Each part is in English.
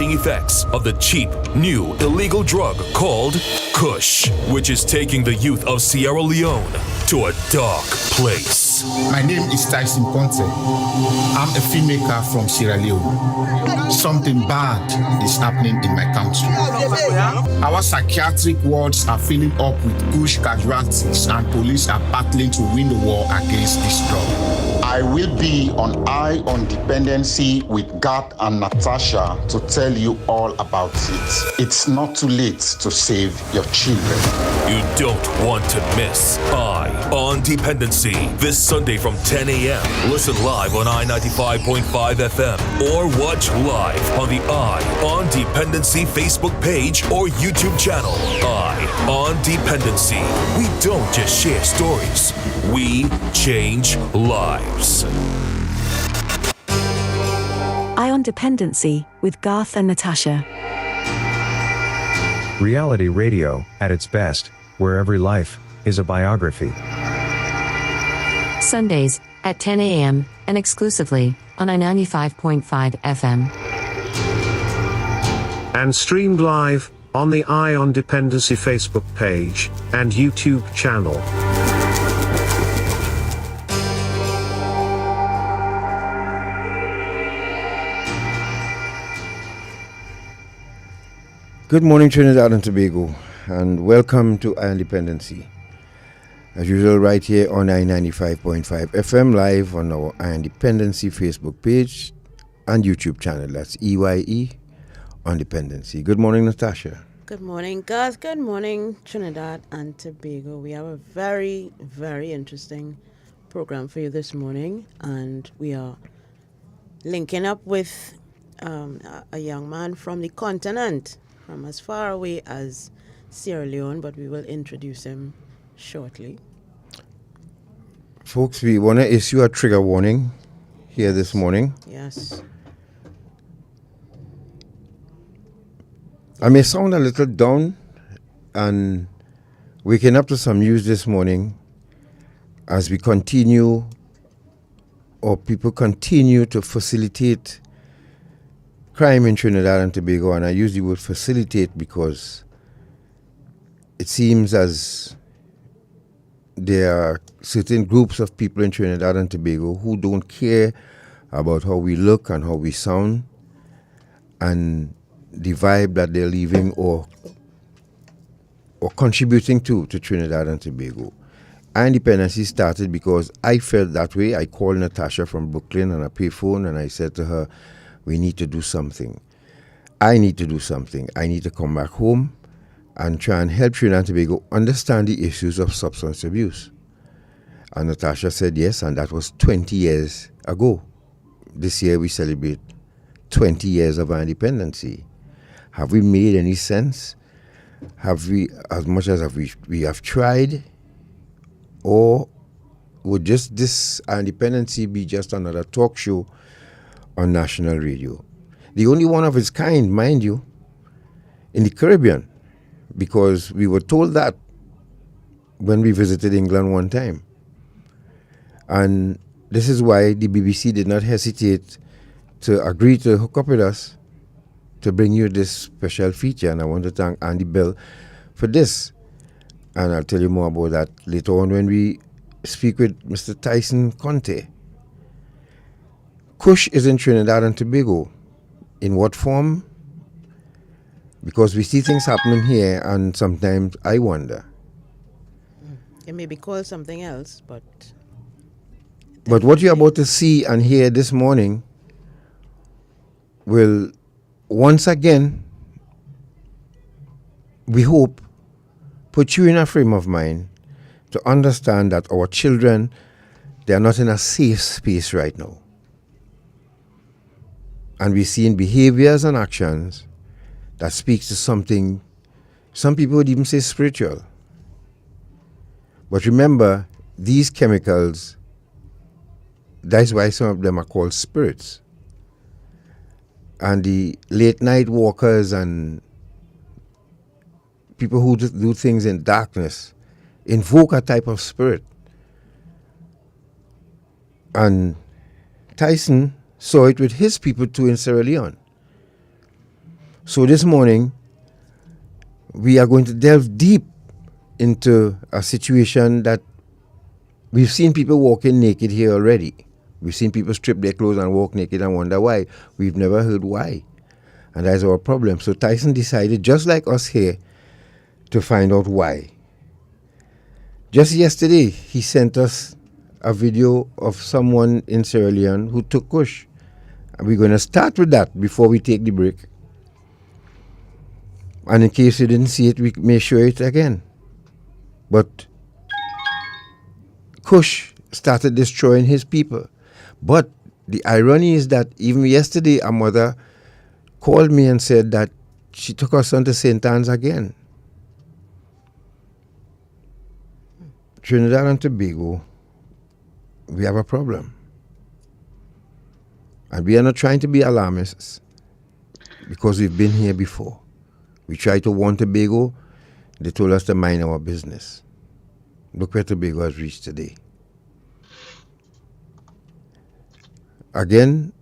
devastating effects of the cheap, new, illegal drug called Kush, which is taking the youth of Sierra Leone to a dark place. My name is Tyson Conteh. I'm a filmmaker from Sierra Leone. Something bad is happening in my country. Our psychiatric wards are filling up with Kush casualties, and police are battling to win the war against this drug. I will be on Eye on Dependency with Garth and Natasha to tell you all about it. It's not too late to save your children. You don't want to miss Eye on Dependency this Sunday from 10 a.m. Listen live on I-95.5 FM or watch live on the Eye on Dependency Facebook page or YouTube channel. Eye on Dependency. We don't just share stories. We change lives. Eye on Dependency with Garth and Natasha. Reality radio at its best, where every life is a biography. Sundays at 10 a.m. and exclusively on I-95.5 FM. And streamed live on the Eye on Dependency Facebook page and YouTube channel. Good morning, Trinidad and Tobago, and welcome to Eye on Dependency. As usual, right here on I-95.5 FM, live on our Eye on Dependency Facebook page and YouTube channel. That's EYE on Dependency. Good morning, Natasha. Good morning, Gus. Good morning, Trinidad and Tobago. We have a very, very interesting program for you this morning, and we are linking up with a young man from the continent, from as far away as Sierra Leone, but we will introduce him shortly. Folks, we want to issue a trigger warning here this morning. Yes. I may sound a little down and waking up to some news this morning as we continue, or people continue to facilitate crime in Trinidad and Tobago. And I use the word facilitate because it seems as there are certain groups of people in Trinidad and Tobago who don't care about how we look and how we sound and the vibe that they're leaving or contributing to Trinidad and Tobago. Independency started because I felt that way. I called Natasha from Brooklyn on a payphone and I said to her, we need to do something. I need to do something. I need to come back home and try and help Trinidad and Tobago understand the issues of substance abuse. And Natasha said yes, and that was 20 years ago. This year we celebrate 20 years of our independency. Have we made any sense? Have we, as much as we have tried? Or would just this independency be just another talk show on national radio? The only one of its kind, mind you, in the Caribbean, because we were told that when we visited England one time. And this is why the BBC did not hesitate to agree to hook up with us to bring you this special feature. And I want to thank Andy Bell for this. And I'll tell you more about that later on when we speak with Mr. Tyson Conteh. Kush is in Trinidad and Tobago. In what form? Because we see things happening here, and sometimes I wonder. It may be called something else, but... But what you're about to see and hear this morning will once again, we hope, put you in a frame of mind to understand that our children, they are not in a safe space right now. And we're seeing behaviors and actions that speaks to something, some people would even say spiritual. But remember, these chemicals, that's why some of them are called spirits. And the late night walkers and people who do things in darkness invoke a type of spirit. And Tyson saw it with his people too in Sierra Leone. So this morning, we are going to delve deep into a situation that we've seen people walking naked here already. We've seen people strip their clothes and walk naked and wonder why. We've never heard why. And that's our problem. So Tyson decided, just like us here, to find out why. Just yesterday, he sent us a video of someone in Sierra Leone who took Kush. And we're going to start with that before we take the break. And in case you didn't see it, we may show it again. But Kush started destroying his people. But the irony is that even yesterday, a mother called me and said that she took her son to St. Anne's again. Trinidad and Tobago, we have a problem. And we are not trying to be alarmists because we've been here before. We tried to warn Tobago, they told us to mind our business. Look where Tobago has reached today. Again,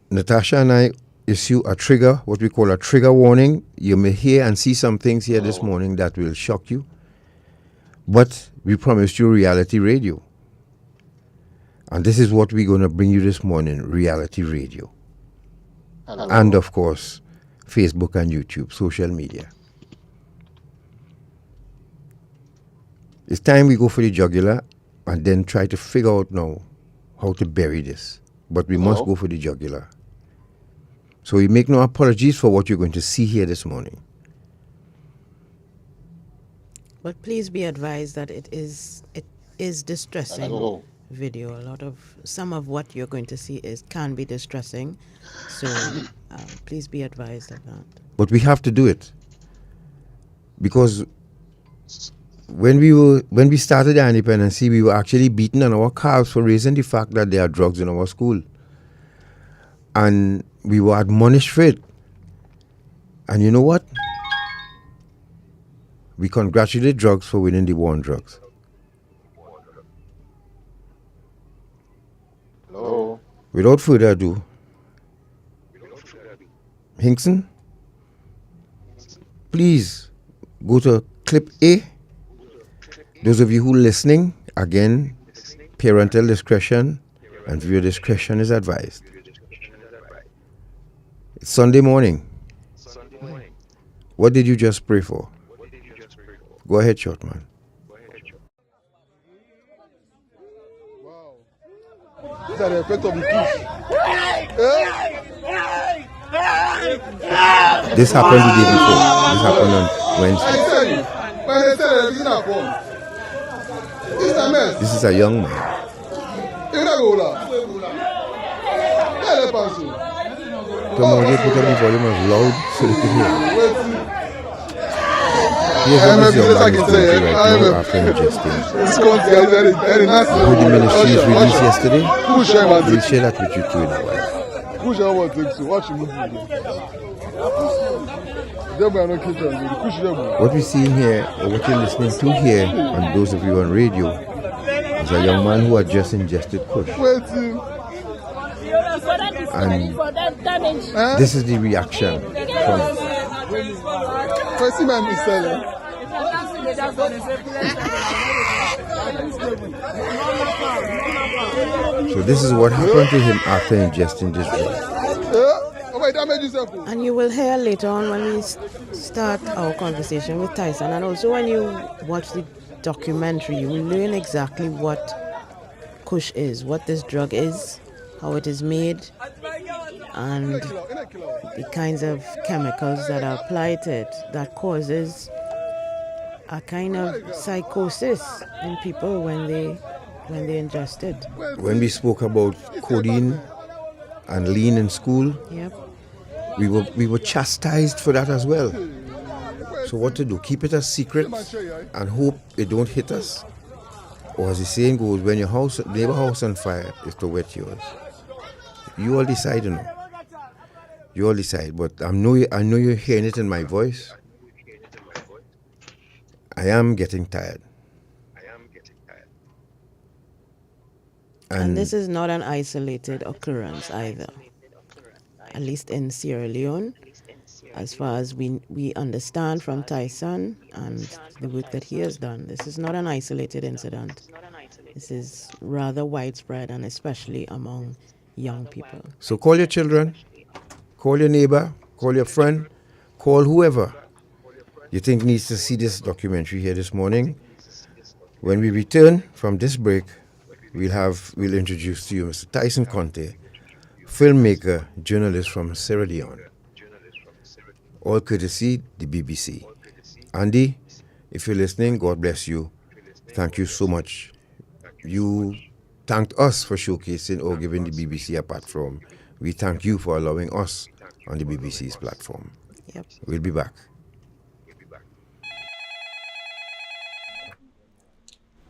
Natasha and I issue a trigger, what we call a trigger warning. You may hear and see some things here this morning that will shock you. But we promised you reality radio. And this is what we're going to bring you this morning, reality radio. Hello. And of course, Facebook and YouTube, social media. It's time we go for the jugular and then try to figure out now how to bury this. But we must go for the jugular. So we make no apologies for what you're going to see here this morning. But please be advised that it is distressing video. Some of what you're going to see can be distressing. So please be advised of that. But we have to do it. Because when we started the Dependency, we were actually beaten on our calves for raising the fact that there are drugs in our school. And we were admonished for it. And you know what? We congratulate drugs for winning the war on drugs. Hello. Without further ado, Hinkson, please go to clip A. Those of you who are listening, again, parental discretion and viewer discretion is advised. It's Sunday morning. What did you just pray for? Go ahead, short man. These are the effects of the Kush. This happened the day before. This happened on Wednesday. This is a young man. Come on, they put up the volume as loud so they can hear. Here's what this young man is doing right now after ingesting. Who the ministry is released yesterday. We'll share that with you too in a while. What we see here, or what you're listening to here, and those of you on radio, is a young man who had just ingested Kush. And this is the reaction from So this is what happened to him after ingesting this drug. And you will hear later on when we start our conversation with Tyson, and also when you watch the documentary, you will learn exactly what Kush is, what this drug is, how it is made, and the kinds of chemicals that are applied to it that causes a kind of psychosis in people when they ingest it. When we spoke about codeine and lean in school, yep, we were chastised for that as well. So what to do? Keep it a secret and hope it don't hit us? Or as the saying goes, when your neighbor house on fire, is to wet yours. You all decide, you know. You all decide. But I know you're hearing it in my voice. I am getting tired. And this is not an isolated occurrence either. At least in Sierra Leone. as far as we understand from Tyson and the work that he has done. This is not an isolated incident. This is rather widespread, and especially among young people. So call your children, call your neighbor, call your friend, call whoever you think needs to see this documentary here this morning. When we return from this break, we'll introduce to you Mr. Tyson Conteh, filmmaker, journalist from Sierra Leone. All courtesy the BBC. Andy, if you're listening, God bless you. Thank you so much. You thanked us for showcasing or giving the BBC a platform. We thank you for allowing us on the BBC's platform. Yep. We'll be back.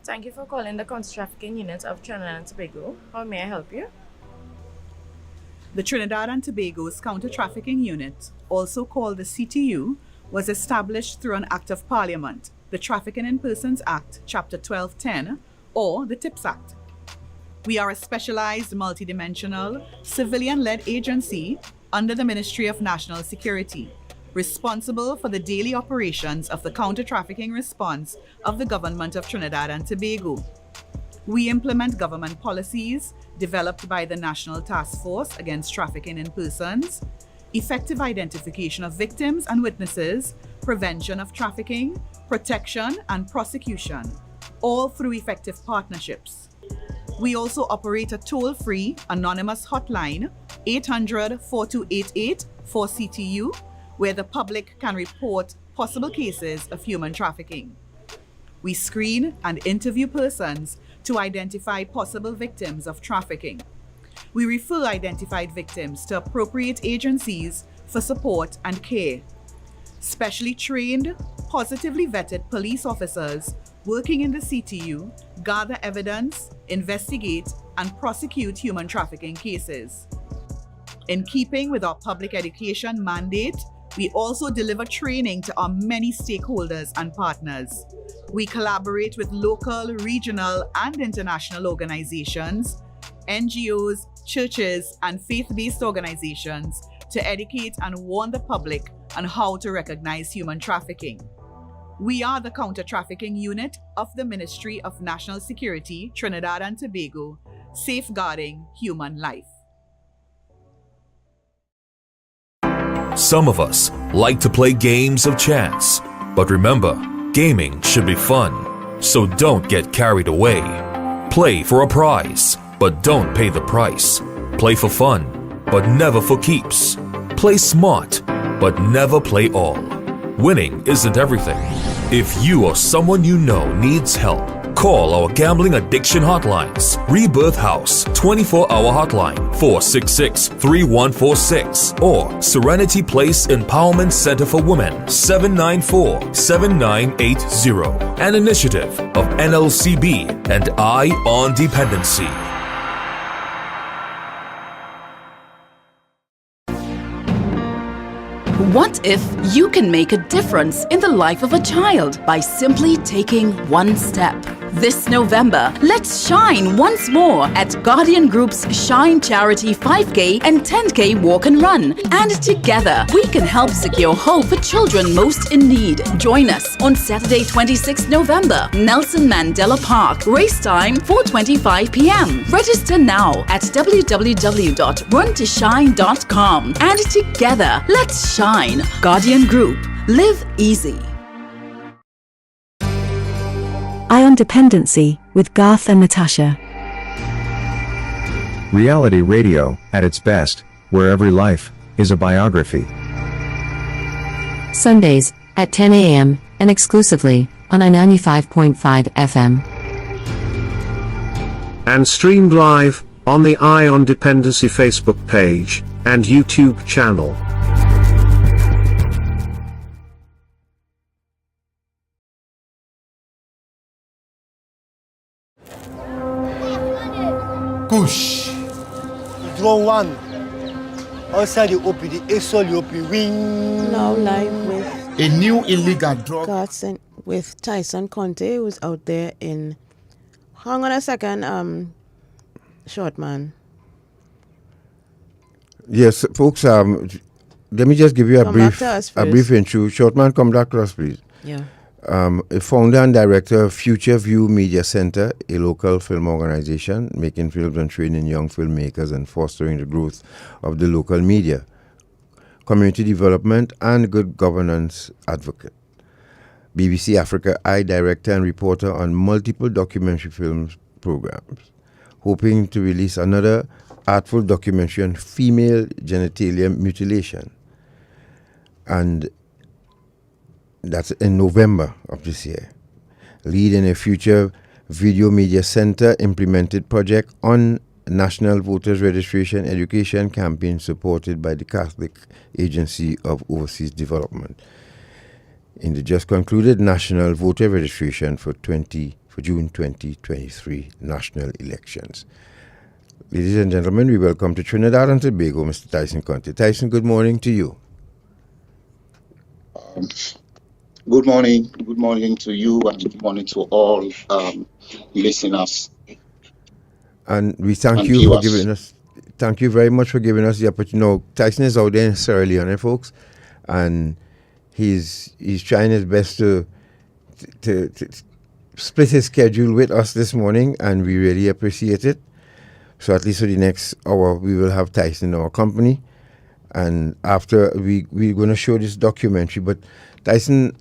Thank you for calling the Counter-Trafficking Unit of Trinidad and Tobago. How may I help you? The Trinidad and Tobago's Counter-Trafficking Unit, also called the CTU, was established through an Act of Parliament, the Trafficking in Persons Act, Chapter 1210, or the TIPS Act. We are a specialized, multidimensional, civilian-led agency under the Ministry of National Security, responsible for the daily operations of the counter-trafficking response of the government of Trinidad and Tobago. We implement government policies developed by the National Task Force Against Trafficking in Persons, effective identification of victims and witnesses, prevention of trafficking, protection and prosecution, all through effective partnerships. We also operate a toll-free, anonymous hotline, 800-4288 for CTU, where the public can report possible cases of human trafficking. We screen and interview persons to identify possible victims of trafficking. We refer identified victims to appropriate agencies for support and care. Specially trained, positively vetted police officers working in the CTU gather evidence, investigate, and prosecute human trafficking cases. In keeping with our public education mandate, we also deliver training to our many stakeholders and partners. We collaborate with local, regional, and international organizations, NGOs, churches, and faith-based organizations to educate and warn the public on how to recognize human trafficking. We are the Counter-Trafficking Unit of the Ministry of National Security, Trinidad and Tobago, safeguarding human life. Some of us like to play games of chance, but remember, gaming should be fun, so don't get carried away. Play for a prize, but don't pay the price. Play for fun, but never for keeps. Play smart, but never play all. Winning isn't everything. If you or someone you know needs help, call our gambling addiction hotlines. Rebirth House 24-hour hotline 466-3146 or Serenity Place Empowerment Center for Women 794-7980. An initiative of NLCB and Eye on Dependency. What if you can make a difference in the life of a child by simply taking one step? This November, let's shine once more at Guardian Group's Shine Charity 5K and 10K Walk and Run. And together, we can help secure hope for children most in need. Join us on Saturday, 26 November, Nelson Mandela Park. Race time 4:25 p.m. Register now at www.runtoshine.com. And together, let's shine. Guardian Group. Live easy. Eye on Dependency with Garth and Natasha. Reality radio, at its best, where every life is a biography. Sundays at 10 a.m. and exclusively on I-95.5 FM. And streamed live on the Eye on Dependency Facebook page and YouTube channel. Kush. Draw one. Outside the OP, the ASOL OP wing. Now live with A new illegal drug. With Tyson Conteh, who's out there in. Hang on a second, short man. Yes, folks, let me just give you Come back to us a brief first. intro. Shortman, come back to us, please. Yeah. A founder and director of Future View Media Center, a local film organization making films and training young filmmakers and fostering the growth of the local media, community development, and good governance advocate. BBC Africa Eye director and reporter on multiple documentary films programs, hoping to release another artful documentary on female genitalia mutilation. And that's in November of this year. Leading a future video media center implemented project on national voters registration education campaign supported by the Catholic Agency of Overseas Development in the just concluded national voter registration for June 2023 national elections. Ladies and gentlemen, we welcome to Trinidad and Tobago Mr. Tyson Conteh. Tyson, good morning to you. Good morning. Good morning to you and good morning to all listeners. And we thank and you viewers. for giving us, thank you very much for giving us the opportunity. No, Tyson is out there in Sierra Leone, folks, and he's trying his best to split his schedule with us this morning, and we really appreciate it. So at least for the next hour, we will have Tyson in our company. And after we're going to show this documentary. But Tyson,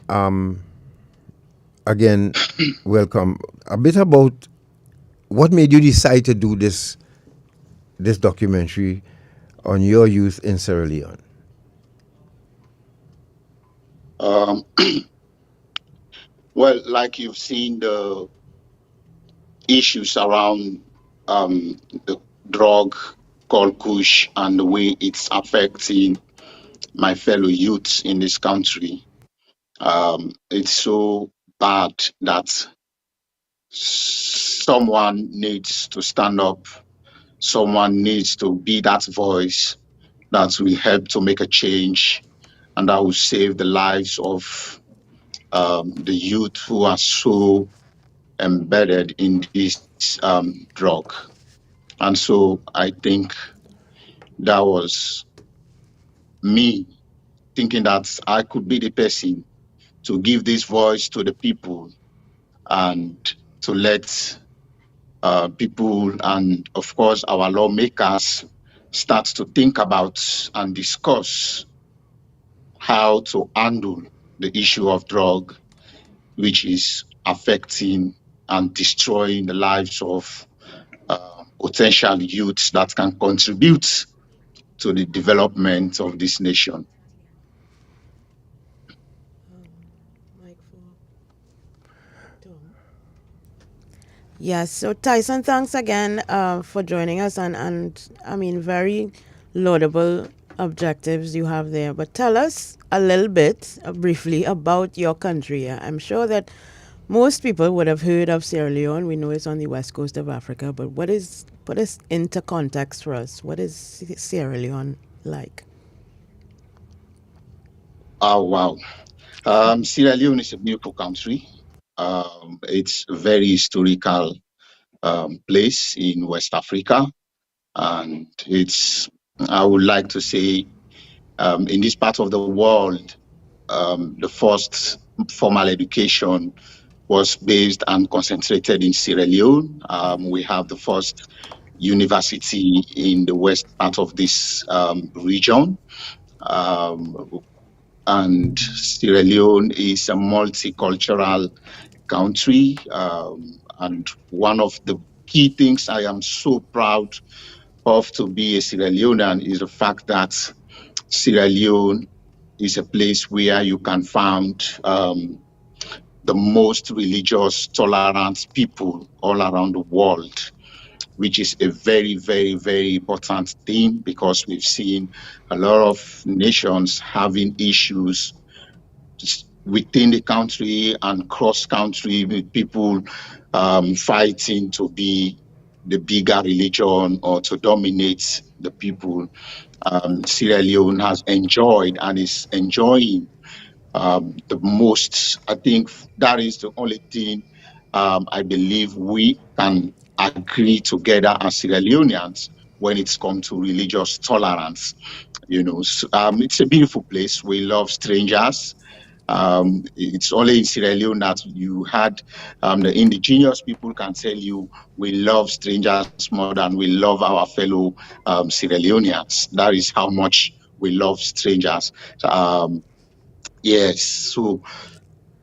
again, welcome. A bit about what made you decide to do this documentary on your youth in Sierra Leone. Well, like you've seen the issues around the drug called Kush and the way it's affecting my fellow youths in this country. It's so bad that someone needs to stand up. Someone needs to be that voice that will help to make a change and that will save the lives of the youth who are so embedded in this drug. And so I think that was me thinking that I could be the person to give this voice to the people and to let people and, of course, our lawmakers start to think about and discuss how to handle the issue of drug, which is affecting and destroying the lives of potential youths that can contribute to the development of this nation. Yes, so Tyson, thanks again for joining us, and I mean, very laudable objectives you have there. But tell us a little bit, briefly, about your country. I'm sure that most people would have heard of Sierra Leone. We know it's on the west coast of Africa, but what is into context for us? What is Sierra Leone like? Oh, wow. Sierra Leone is a beautiful country. It's a very historical place in West Africa. And I would like to say, in this part of the world, the first formal education was based and concentrated in Sierra Leone. We have the first university in the west part of this region. And Sierra Leone is a multicultural country. And one of the key things I am so proud of to be a Sierra Leonean is the fact that Sierra Leone is a place where you can find the most religious, tolerant people all around the world, which is a very, very, very important thing because we've seen a lot of nations having issues within the country and cross-country with people fighting to be the bigger religion or to dominate the people. Sierra Leone has enjoyed and is enjoying the most. I think that is the only thing I believe we can agree together as Sierra Leoneans when it's come to religious tolerance. It's a beautiful place. We love strangers. It's only in Sierra Leone that you had the indigenous people can tell you we love strangers more than we love our fellow Sierra Leoneans. That is how much we love strangers. Yes, so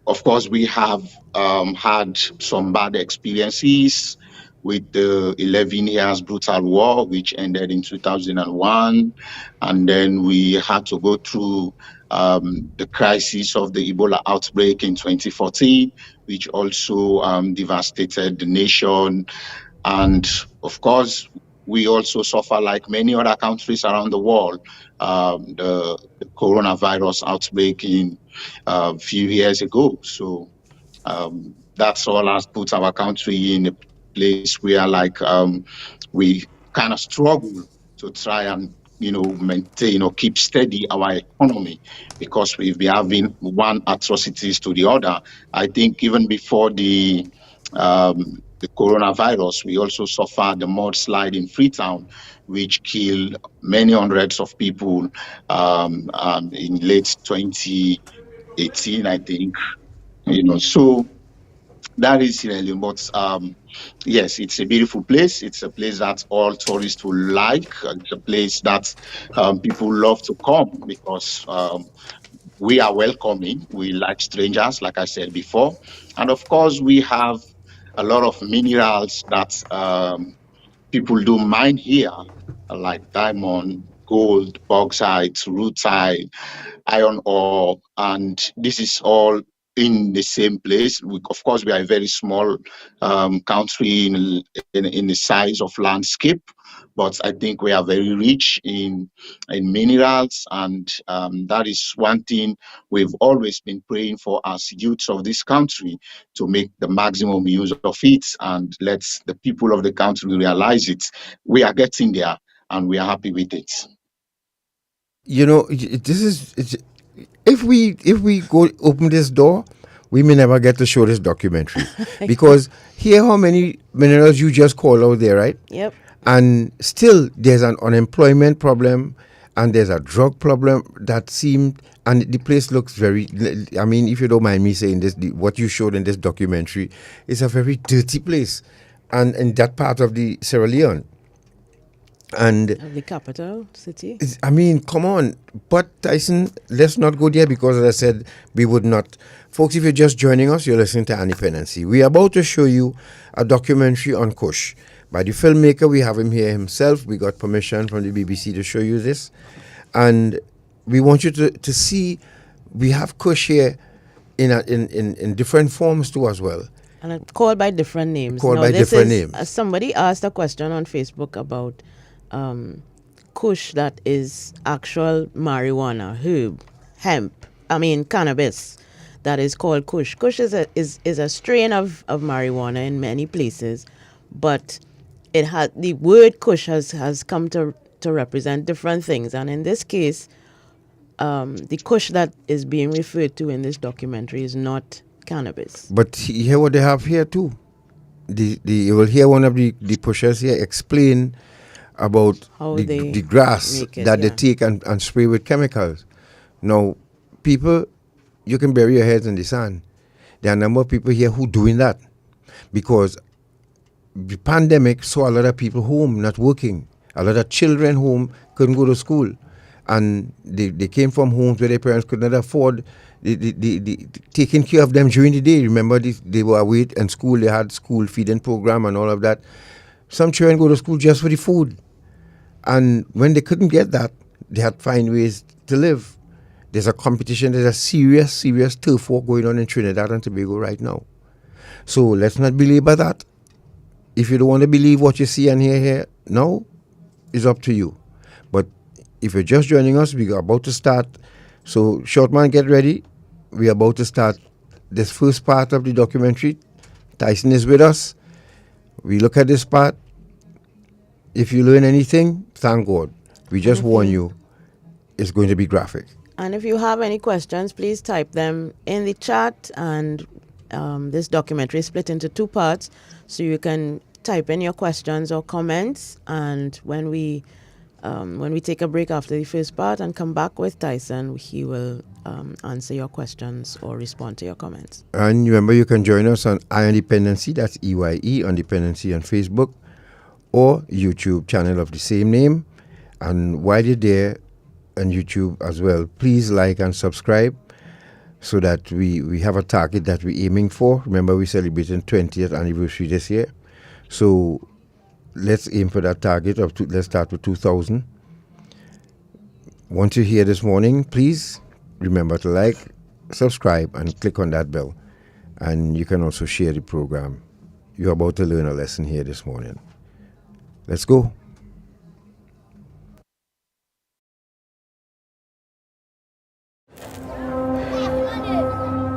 of course we have had some bad experiences with the 11 years brutal war, which ended in 2001. And then we had to go through the crisis of the Ebola outbreak in 2014, which also devastated the nation. And of course, we also suffer, like many other countries around the world, the coronavirus outbreak in a few years ago. So that's all has put our country in a place where we kind of struggle to try and maintain or keep steady our economy, because we've been having one atrocities to the other. I think even before the coronavirus, we also suffered the mudslide in Freetown, which killed many hundreds of people in late 2018, I think. So that is Sierra Leone. But yes, it's a beautiful place. It's a place that all tourists will like. It's a place that people love to come because we are welcoming. We like strangers, like I said before. And of course, we have a lot of minerals that people do mine here, like diamond, gold, bauxite, rutile, iron ore, and this is all in the same place. Of course, we are a very small country in the size of landscape, but I think we are very rich in minerals, and that is one thing we've always been praying for as youths of this country, to make the maximum use of it and let the people of the country realize it. We are getting there, and we are happy with it. This is if we go open this door, we may never get to show this documentary because here how many minerals you just call out there, right? Yep. And still there's an unemployment problem and there's a drug problem that seemed, and the place looks very, I mean, if you don't mind me saying this, what you showed in this documentary is a very dirty place, and in that part of the Sierra Leone. And of the capital city. I mean, come on. But Tyson, let's not go there because, as I said, we would not. Folks, if you're just joining us, you're listening to Dependency. We're about to show you a documentary on Kush by the filmmaker. We have him here himself. We got permission from the BBC to show you this. And we want you to see, we have Kush here in different forms too as well. And called by different names. Called by different names. Somebody asked a question on Facebook about Kush that is actual marijuana, cannabis that is called Kush. Kush is a strain of marijuana in many places, but it has the word Kush has come to represent different things, and in this case, the Kush that is being referred to in this documentary is not cannabis. But hear what they have here too. You will hear one of the pushers here explain about the grass that they take and spray with chemicals. Now, people, you can bury your heads in the sand. There are a number of people here who doing that because the pandemic saw a lot of people home not working. A lot of children home couldn't go to school, and they came from homes where their parents could not afford the taking care of them during the day. Remember, they were away in school. They had school feeding program and all of that. Some children go to school just for the food. And when they couldn't get that, they had to find ways to live. There's a competition, there's a serious turf war going on in Trinidad and Tobago right now. So let's not belabor that. If you don't want to believe what you see and hear here now, it's up to you. But if you're just joining us, we are about to start. So Shortman, get ready. We're about to start this first part of the documentary. Tyson is with us. We look at this part. If you learn anything, thank God. We just warn you, it's going to be graphic. And if you have any questions, please type them in the chat. And this documentary is split into two parts, so you can type in your questions or comments, and when we take a break after the first part and come back with Tyson, he will answer your questions or respond to your comments. And remember, you can join us on I on Dependency, that's EYE on Dependency on Facebook, or YouTube channel of the same name. And while you're there on YouTube as well, please like and subscribe so that we have a target that we're aiming for. Remember, we're celebrating 20th anniversary this year. So let's aim for that target of let's start with 2,000. Once you're here this morning, please remember to like, subscribe, and click on that bell. And you can also share the program. You're about to learn a lesson here this morning. Let's go.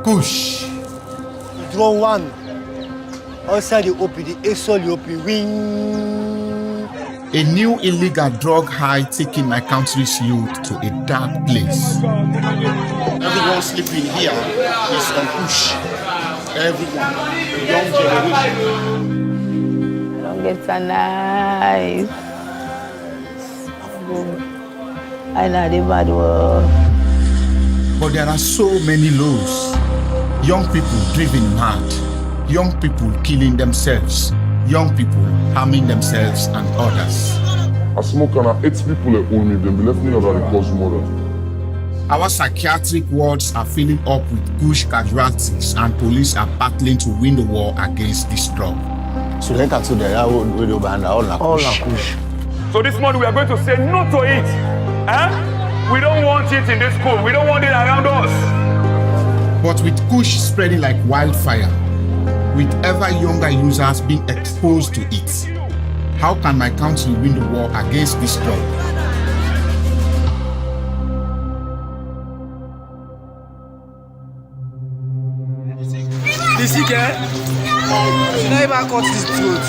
Kush. Draw one. Outside the OPD, it's all the OP wing. A new illegal drug high taking my country's youth to a dark place. Everyone sleeping here is on Kush. Everyone, the young generation. Don't get so nice. I know the bad word. But there are so many lows. Young people driven mad. Young people killing themselves. Young people harming themselves and others. I smoke and I 8 people at home, them left me over the cause murder. Our psychiatric wards are filling up with Kush casualties, and police are battling to win the war against this drug. So let us do that. All Kush. So this morning we are going to say no to it. We don't want it in this school. We don't want it around us. But with Kush spreading like wildfire, with ever younger users being exposed to it, how can my country win the war against this drug? This again? Should I ever cut this throat?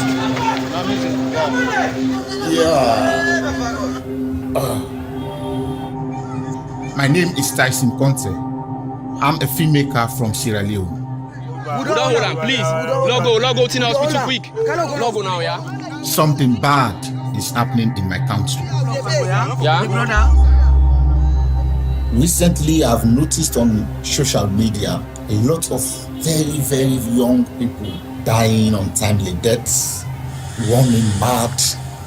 My name is Tyson Conteh. I'm a filmmaker from Sierra Leone. Don't hold on, please. Log go to the hospital quick. Log go now, yeah? Something bad is happening in my country. Yeah? Recently, I've noticed on social media a lot of very, very young people dying untimely deaths, running mad,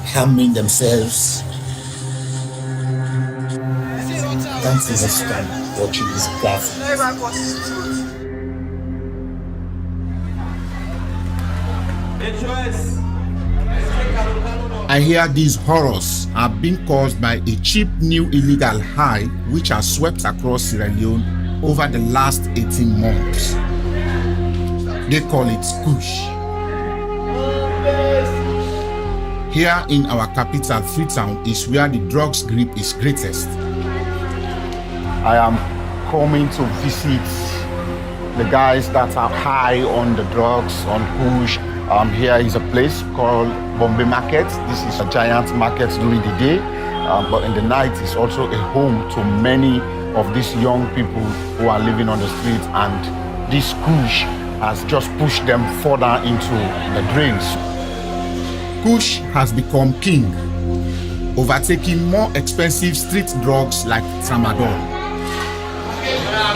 harming themselves. Can't even stand watching this graphic. I hear these horrors are being caused by a cheap new illegal high which has swept across Sierra Leone over the last 18 months. They call it Kush. Here in our capital, Freetown, is where the drugs grip is greatest. I am coming to visit the guys that are high on the drugs, on Kush. Here is a place called Bombay Market. This is a giant market during the day, but in the night it's also a home to many of these young people who are living on the street, and this Kush has just pushed them further into the drains. Kush has become king, overtaking more expensive street drugs like tramadol.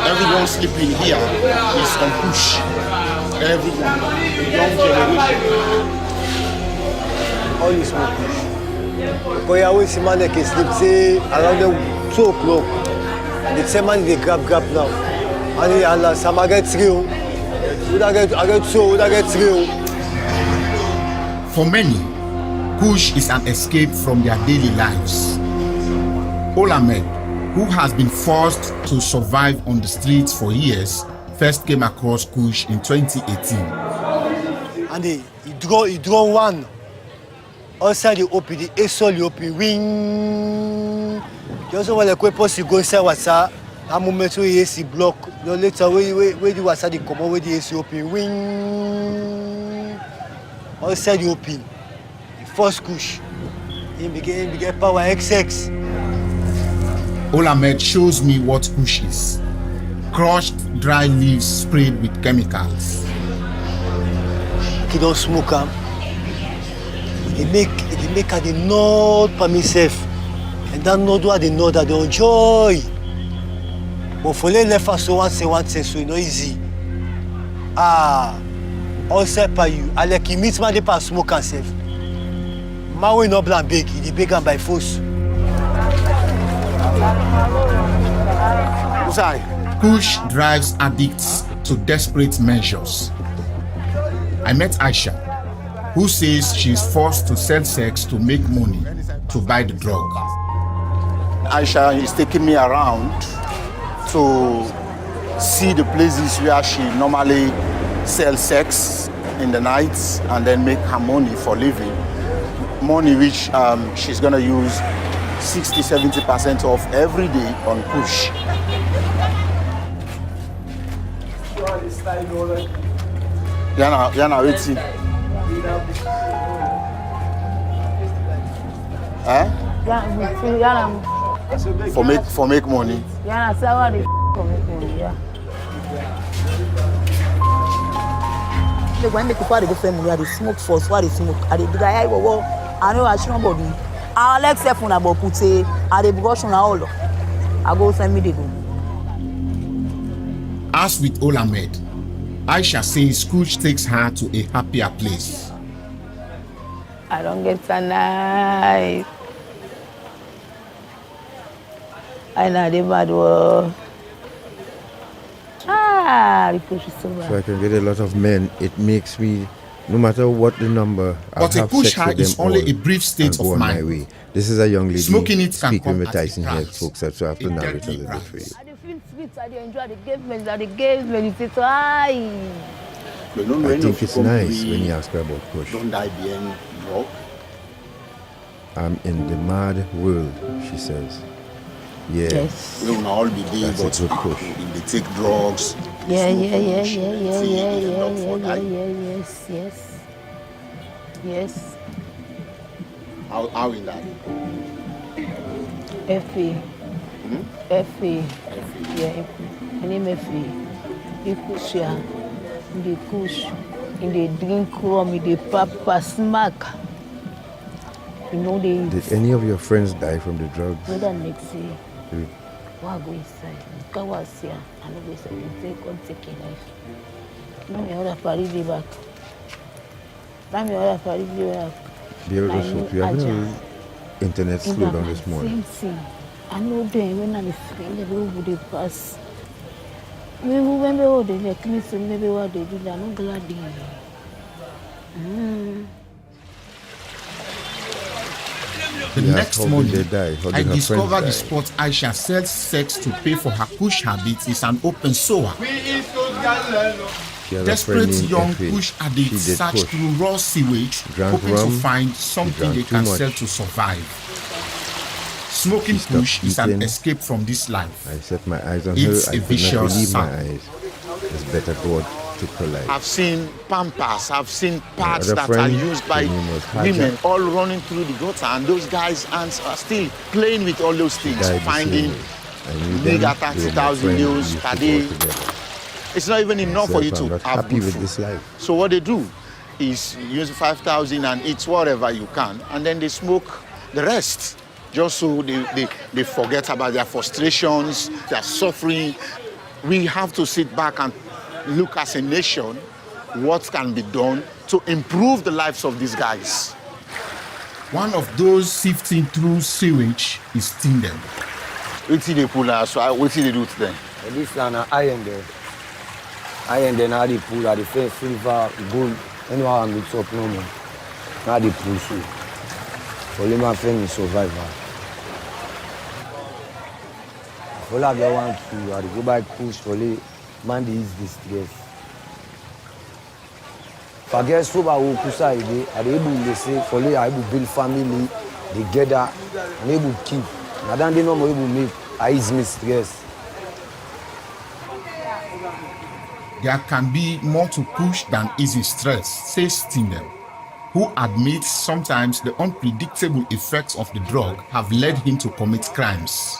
Everyone sleeping here is on Kush. Everyone, the young generation. All you smoke Kush. Because you always see man that can sleep, say around the 2 o'clock. The same man they grab now. And some I get 3. I get 2, I get 3. For many, Kush is an escape from their daily lives. Olamed, who has been forced to survive on the streets for years, first came across Kush in 2018. And he draw one. Outside the OPD, it's all the OP wing. Just when the quick you go inside WhatsApp, a moment where you AC block, the later where the WhatsApp they come out with the AC open wing. Outside the open, the first Kush, he began power XX. Olamed shows me what Kush is. Crushed dry leaves sprayed with chemicals. He don't smoke them. They make her the nod for myself. And that nod what they know that they enjoy. But for them left us so one say, so it's not easy. All set by you. I like you meet man they pass smoke and self. Man we no blank big, he beg and by force. Kush drives addicts to desperate measures. I met Aisha, who says she is forced to sell sex to make money to buy the drug. Aisha is taking me around to see the places where she normally sells sex in the nights and then make her money for living. Money which she's gonna use 60-70% of every day on Kush. Yana waiting. For make money. When they go family, they smoke first. What they smoke? I dey I know I shouldn't body. I like self on about put I dey brush on all. I go send me the go. As with Olamed, Aisha says Kush takes her to a happier place. I don't get so nice. I know the bad word. The Kush is so bad. So I can get a lot of men. It makes me, no matter what the number, but a Kush high is only a brief state of mind. My way. This is a young lady Smoking it speaking with Tyson here, folks. So I have to narrate a little bit for you. I feel sweet. I enjoy the engagement. The engagement is so high. I think it's nice when you ask her about Kush. Don't die being broke. I'm in the mad world, she says. Yeah. Yes. We will all be there, but they take drugs. Yes. How in that? Effie. Effie. Yeah, my name is Effie. You Kush here. In the Kush. In the drink rum, in the papa smack. You know they. Did any of your friends die from the drugs? No, that next year. What go inside? Go was here. I know we say take a life. Now me other party the back. You have no internet slow down this morning. Same thing. I know them when I'm free, they will pass. Maybe when they make me so maybe what they do, I'm not glad. The next morning, I discovered the spot Aisha sells sex to pay for her Kush habits is an open soa. Desperate young Kush addicts search through raw sewage, hoping to find something they can sell to survive. Smoking Kush is an escape from this life. I set my eyes on it's her. I could not believe my eyes. It's better God took her life. I've seen pampers, I've seen pads that are used by women all running through the gutter, and those guys are still playing with all those things, finding bigger 30,000 euros per day. It's not even enough for you to have happy with this life. So what they do is use 5,000 and eat whatever you can, and then they smoke the rest, just so they forget about their frustrations, their suffering. We have to sit back and look as a nation what can be done to improve the lives of these guys. One of those sifting through sewage is Tyndem. What did they pull out? So what did they do to them? This is an iron there. Iron there, now they pull out the first silver, gold. Anyone I mix up no more. Now they pull through. Only my friend is survivor. All of them want to go back push for the man is distress. Forget sober who push are able to say for the able build family together and able to keep. Now then they no more able make ease me stress. There can be more to Kush than easy stress, says Tyndem, who admits sometimes the unpredictable effects of the drug have led him to commit crimes.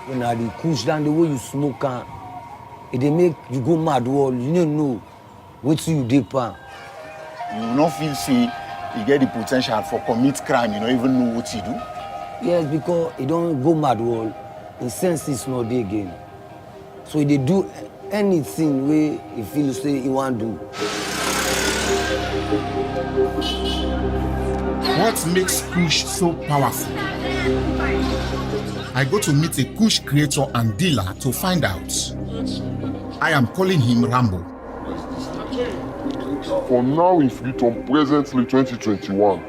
When I Kush down the way you smoke, it make you go mad. You don't know what you dip on. You not feel see he get the potential for commit crime, you don't even know what he do? Yes, because he don't go mad world. His sense is not there again. So he dey do anything where he feels say he want do. What makes Kush so powerful? I go to meet a Kush creator and dealer to find out. I am calling him Rambo. For now in Freetown, presently 2021,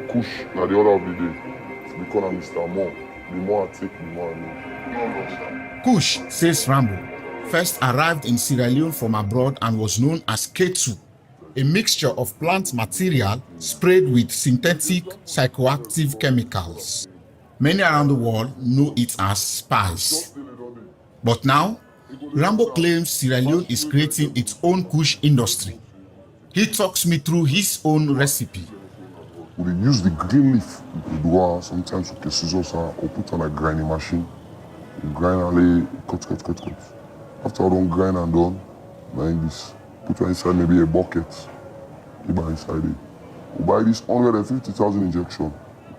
Kush, na the order of the day. Because I'm Mr. Mo. The more I take, the more I know. Kush, says Rambo, first arrived in Sierra Leone from abroad and was known as K2, a mixture of plant material sprayed with synthetic psychoactive chemicals. Many around the world know it as spice. But now, Rambo claims Sierra Leone is creating its own Kush industry. He talks me through his own recipe. We use the green leaf. We do sometimes with the scissors or put on a grinding machine. We grind and lay, cut. After I don't grind and done, like this, put it inside maybe a bucket. You buy inside it. We buy this 150,000 injection.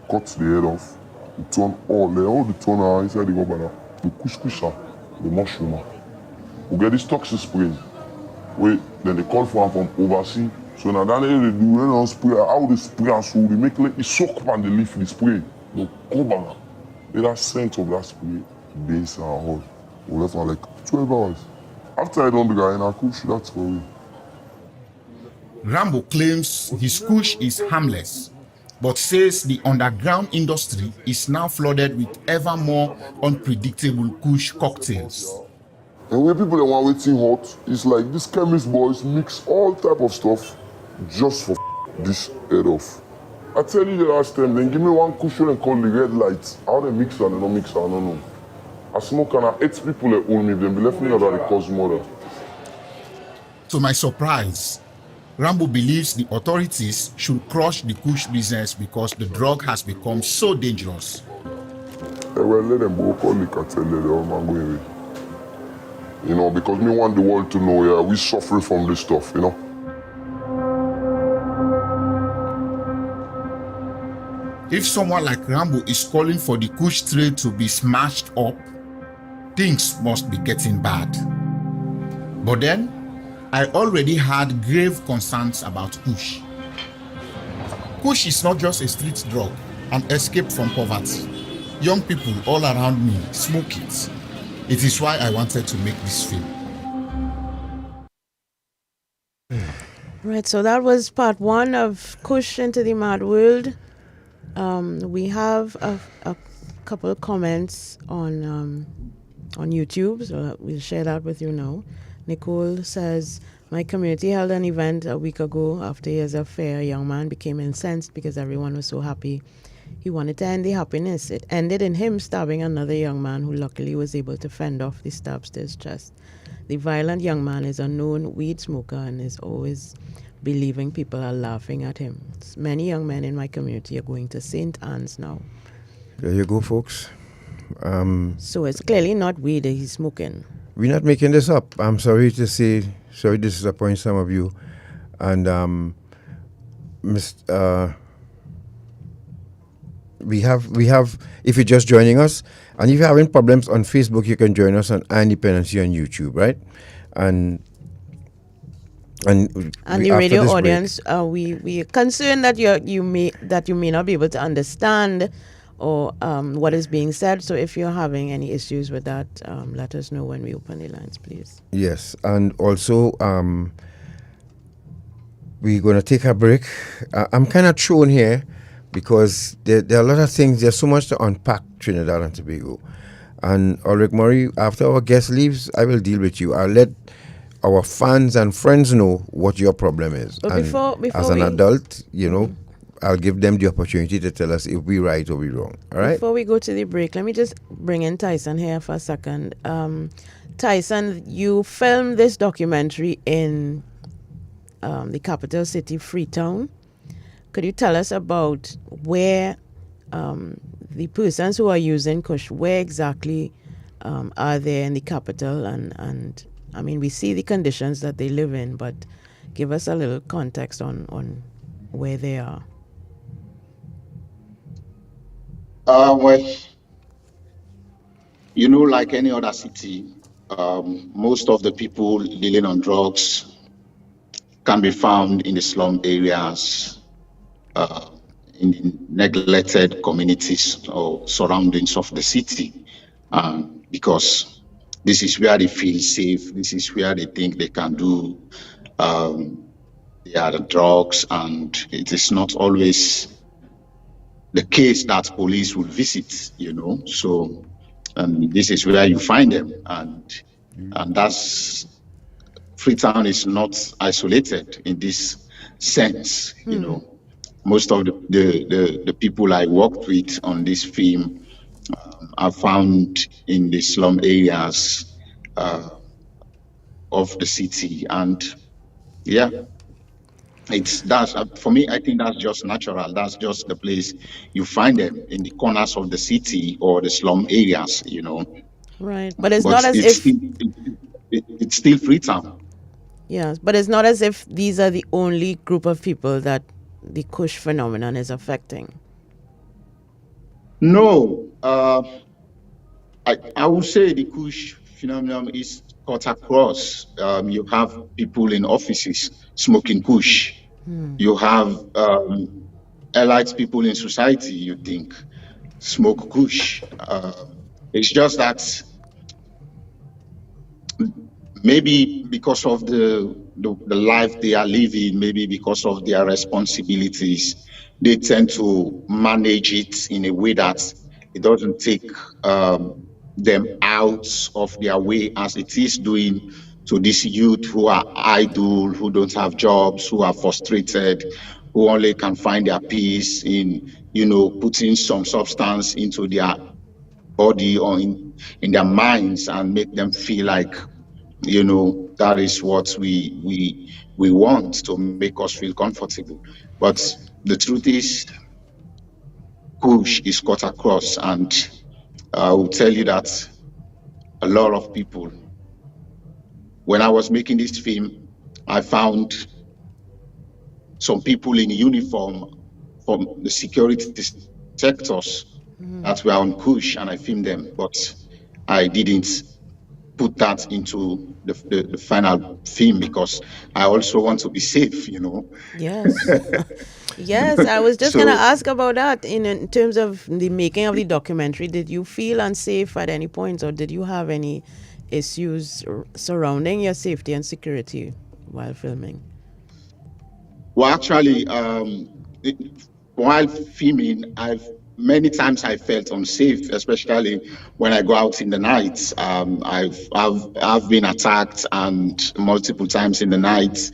Cut the head off. We turn all the toner inside the rubber. We push the mushroom. We get this toxic spray. Then they call for from overseas. So now that they do spray, how they spray and so they make like it soak on the leaf, the spray. They cover. That scent of that spray, base and all. We left for like 12 hours. After I done the guy in a Kush, that's for me. Rambo claims his Kush is harmless, but says the underground industry is now flooded with ever more unpredictable Kush cocktails. And when people that want waiting hot, it's like these chemist boys mix all type of stuff just for this head off. I tell you the last time, then give me one cushion and call the red lights. How they mix and they don't mix, I don't know. I smoke and I 8 people that own me, then be left me about the cause mother. To my surprise, Rambo believes the authorities should crush the Kush business because the drug has become so dangerous. Well, let them go call the cartel, let them go away. You know, because we want the world to know, yeah, we suffer from this stuff, you know. If someone like Rambo is calling for the Kush trade to be smashed up, things must be getting bad. But then, I already had grave concerns about Kush. Kush is not just a street drug, an escape from poverty. Young people all around me smoke it. It is why I wanted to make this film. Right, so that was part 1 of Kush into the Mad World. We have a couple of comments on YouTube, so we'll share that with you now. Nicole says, my community held an event a week ago. After years of fear, a young man became incensed because everyone was so happy. He wanted to end the happiness. It ended in him stabbing another young man who luckily was able to fend off the stabs to his chest. The violent young man is a known weed smoker and is always believing people are laughing at him. Many young men in my community are going to St. Anne's now. There you go, folks. So it's clearly not weed that he's smoking. We're not making this up. I'm sorry to disappoint some of you. And we have, if you're just joining us, and if you're having problems on Facebook, you can join us on Dependency on YouTube, right? And the radio audience, we are concerned that you may not be able to understand or what is being said. So if you're having any issues with that, let us know when we open the lines, please. Yes, and also we're going to take a break. I'm kind of thrown here because there are a lot of things. There's so much to unpack, Trinidad and Tobago. And Ulrich Murray, after our guest leaves, I will deal with you. I'll let our fans and friends know what your problem is. But before as an adult, you know, I'll give them the opportunity to tell us if we're right or we're wrong. All right? Before we go to the break, let me just bring in Tyson here for a second. Tyson, you filmed this documentary in the capital city, Freetown. Could you tell us about where the persons who are using Kush, where exactly are they in the capital? And I mean, we see the conditions that they live in, but give us a little context on where they are? Well, you know, like any other city, most of the people dealing on drugs can be found in the slum areas, in the neglected communities or surroundings of the city, because this is where they feel safe. This is where they think they can do the drugs, and it is not always the case that police will visit, you know. So this is where you find them, and that's Freetown is not isolated in this sense, you know. Most of the people I worked with on this film are found in the slum areas of the city, and yeah, that's for me. I think that's just natural. That's just the place you find them, in the corners of the city or the slum areas, you know. Right, but it's not as if it's still Freetown. Yes, but it's not as if these are the only group of people that the Kush phenomenon is affecting. No, I would say the Kush phenomenon is cut across. You have people in offices smoking Kush. You have elite people in society, you think, smoke Kush. It's just that maybe because of the life they are living, maybe because of their responsibilities, they tend to manage it in a way that it doesn't take them out of their way, as it is doing to these youth who are idle, who don't have jobs, who are frustrated, who only can find their peace in, you know, putting some substance into their body or in their minds and make them feel like, you know, that is what we want to make us feel comfortable. But the truth is, Kush is cut across, and I will tell you that a lot of people, when I was making this film, I found some people in uniform from the security sectors that were on Kush, and I filmed them, but I didn't put that into the final film because I also want to be safe, you know. Yes. Yes, I was just going to ask about that in terms of the making of the documentary. Did you feel unsafe at any point, or did you have any issues surrounding your safety and security while filming? Well, actually, while filming, many times I felt unsafe, especially when I go out in the night. I've been attacked, and multiple times in the night,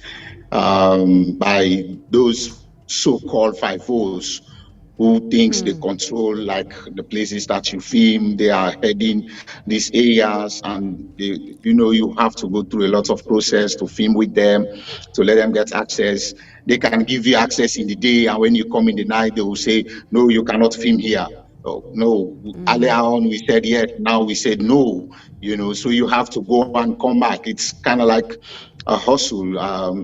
by those so-called 5-0s who thinks they control like the places that you film. They are heading these areas, and they, you know, you have to go through a lot of process to film with them, to let them get access. They can give you access in the day, and when you come in the night, they will say, no, you cannot film here. Oh, no, earlier on we said yes, now we said no, you know, so you have to go and come back. It's kind of like a hustle.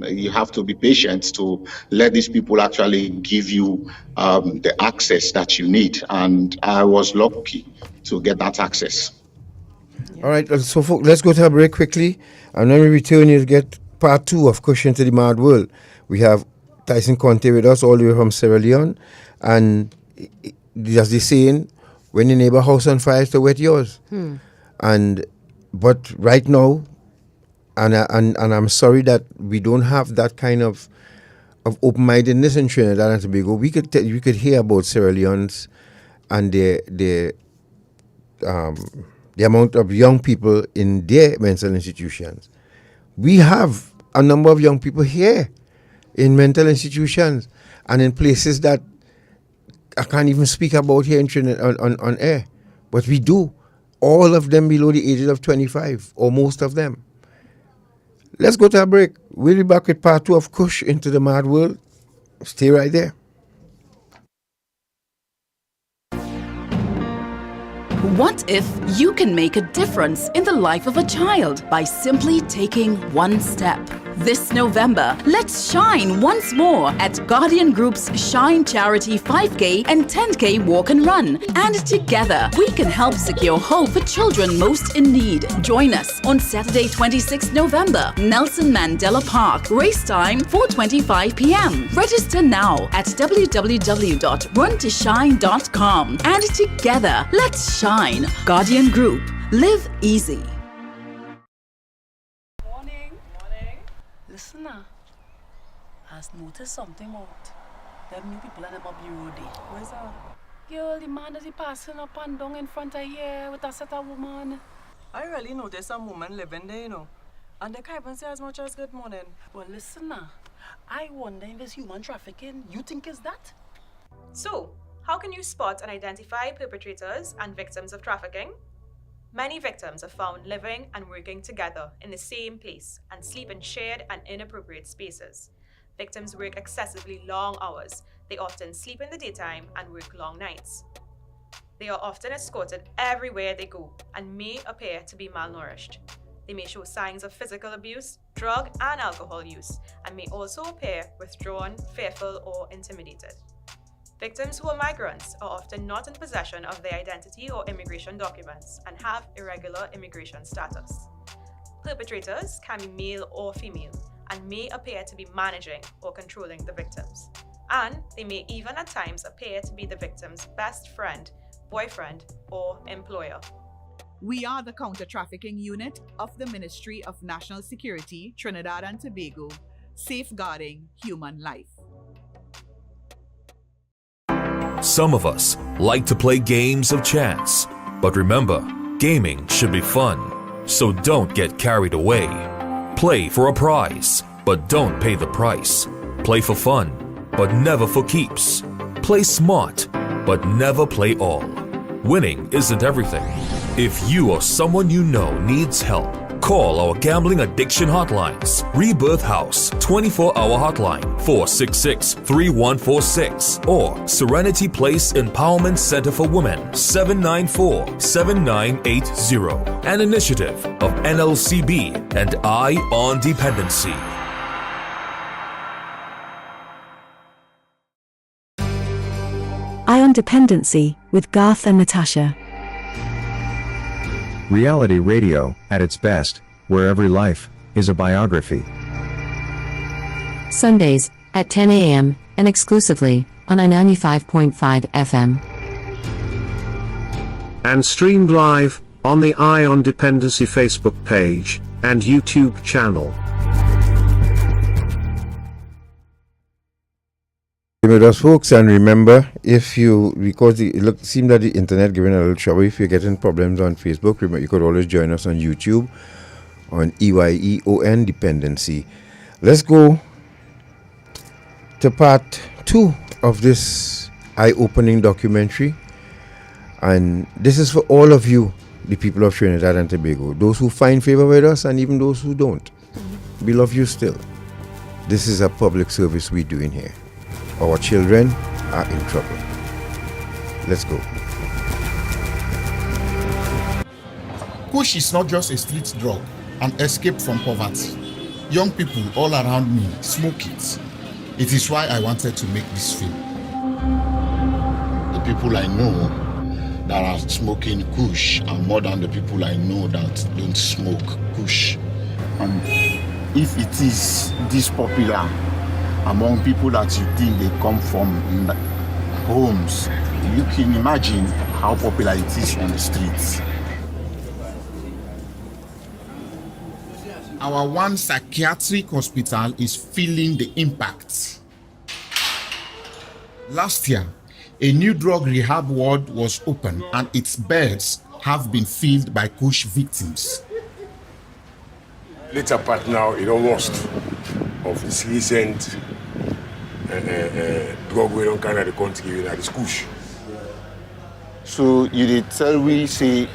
You have to be patient to let these people actually give you the access that you need. And I was lucky to get that access. All right, so folks, let's go to a break quickly. And when we return, you'll get part 2 of Kush into the Mad World. We have Tyson Conteh with us all the way from Sierra Leone. And as they saying, when your neighbor house on fire, it's to wet yours. But right now, and I'm sorry that we don't have that kind of open-mindedness in Trinidad and Tobago. We could hear about Sierra Leone's and the amount of young people in their mental institutions. We have a number of young people here in mental institutions and in places that I can't even speak about here in Trinidad on air. But we do. All of them below the ages of 25, or most of them. Let's go to a break. We'll be back with part 2 of Kush into the Mad World. Stay right there. What if you can make a difference in the life of a child by simply taking one step? This November, let's shine once more at Guardian Group's Shine Charity 5K and 10K Walk and Run. And together, we can help secure hope for children most in need. Join us on Saturday, 26th November, Nelson Mandela Park. Race time 4:25 p.m. Register now at www.runtoshine.com. And together, let's shine. Guardian Group. Live easy. Listen now, I has noticed something out. Them new people are them up the road there. Where's that? Girl, the man that he passing up and down in front of here with a set of woman. I really noticed some woman living there, you know. And they can't even say as much as good morning. Well, listen now, I wonder if it's human trafficking. You think it's that? So, how can you spot and identify perpetrators and victims of trafficking? Many victims are found living and working together in the same place and sleep in shared and inappropriate spaces. Victims work excessively long hours. They often sleep in the daytime and work long nights. They are often escorted everywhere they go and may appear to be malnourished. They may show signs of physical abuse, drug and alcohol use, and may also appear withdrawn, fearful, or intimidated. Victims who are migrants are often not in possession of their identity or immigration documents and have irregular immigration status. Perpetrators can be male or female and may appear to be managing or controlling the victims. And they may even at times appear to be the victim's best friend, boyfriend, or employer. We are the Counter-Trafficking Unit of the Ministry of National Security, Trinidad and Tobago, safeguarding human life. Some of us like to play games of chance, but remember, gaming should be fun, so don't get carried away. Play for a prize, but don't pay the price. Play for fun, but never for keeps. Play smart, but never play all. Winning isn't everything. If you or someone you know needs help, call our gambling addiction hotlines. Rebirth House 24-hour hotline 466-3146 or Serenity Place Empowerment Center for Women 794-7980. An initiative of NLCB and Eye on Dependency. Eye on Dependency with Garth and Natasha. Reality radio, at its best, where every life is a biography. Sundays at 10 a.m. and exclusively on 95.5 FM. And streamed live on the Eye on Dependency Facebook page and YouTube channel. With us, folks, and remember, if you, because it seemed that the internet giving a little trouble, if you're getting problems on Facebook, remember you could always join us on YouTube on EYEON Dependency. Let's go to part 2 of this eye-opening documentary, and this is for all of you, the people of Trinidad and Tobago, those who find favor with us and even those who don't. We love you still. This is a public service we're doing here. Our children are in trouble. Let's go. Kush is not just a street drug, an escape from poverty. Young people all around me smoke it. It is why I wanted to make this film. The people I know that are smoking Kush are more than the people I know that don't smoke Kush. And if it is this popular among people that you think they come from homes, you can imagine how popular it is on the streets. Our one psychiatric hospital is feeling the impact. Last year, a new drug rehab ward was opened and its beds have been filled by Kush victims. Later part now, it almost of this recent drug we don't carry the country in the Kush. So you did tell we say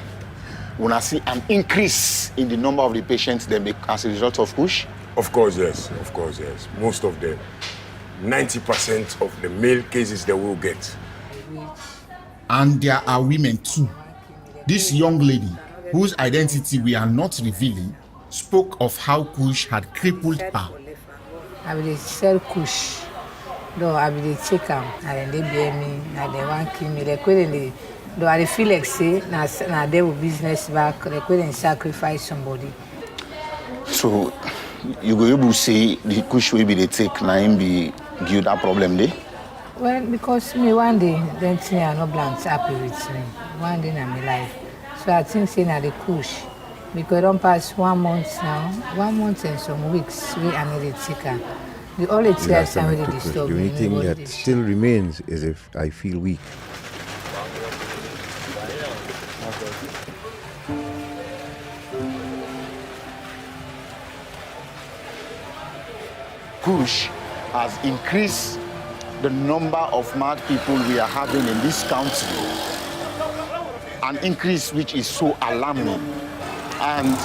when I see an increase in the number of the patients they make as a result of Kush? Of course, yes. Of course, yes. Most of them. 90% of the male cases they will get. And there are women too. This young lady, whose identity we are not revealing, spoke of how Kush had crippled her. I will sell Kush. Though I will take them, and they bear me, and they want to kill me. They couldn't. Though I feel like say, now they will business back. They couldn't sacrifice somebody. So you go able to say the Kush will be the take now him be give that problem there? Well, because me one day, then thing are not blanks happy with me. One day in my life. So I think say now the Kush. Because don't pass 1 month now, 1 month and some weeks, we are need to take her. The only thing I can really disturb the me. only thing that still remains is if I feel weak. Kush has increased the number of mad people we are having in this country, an increase which is so alarming. And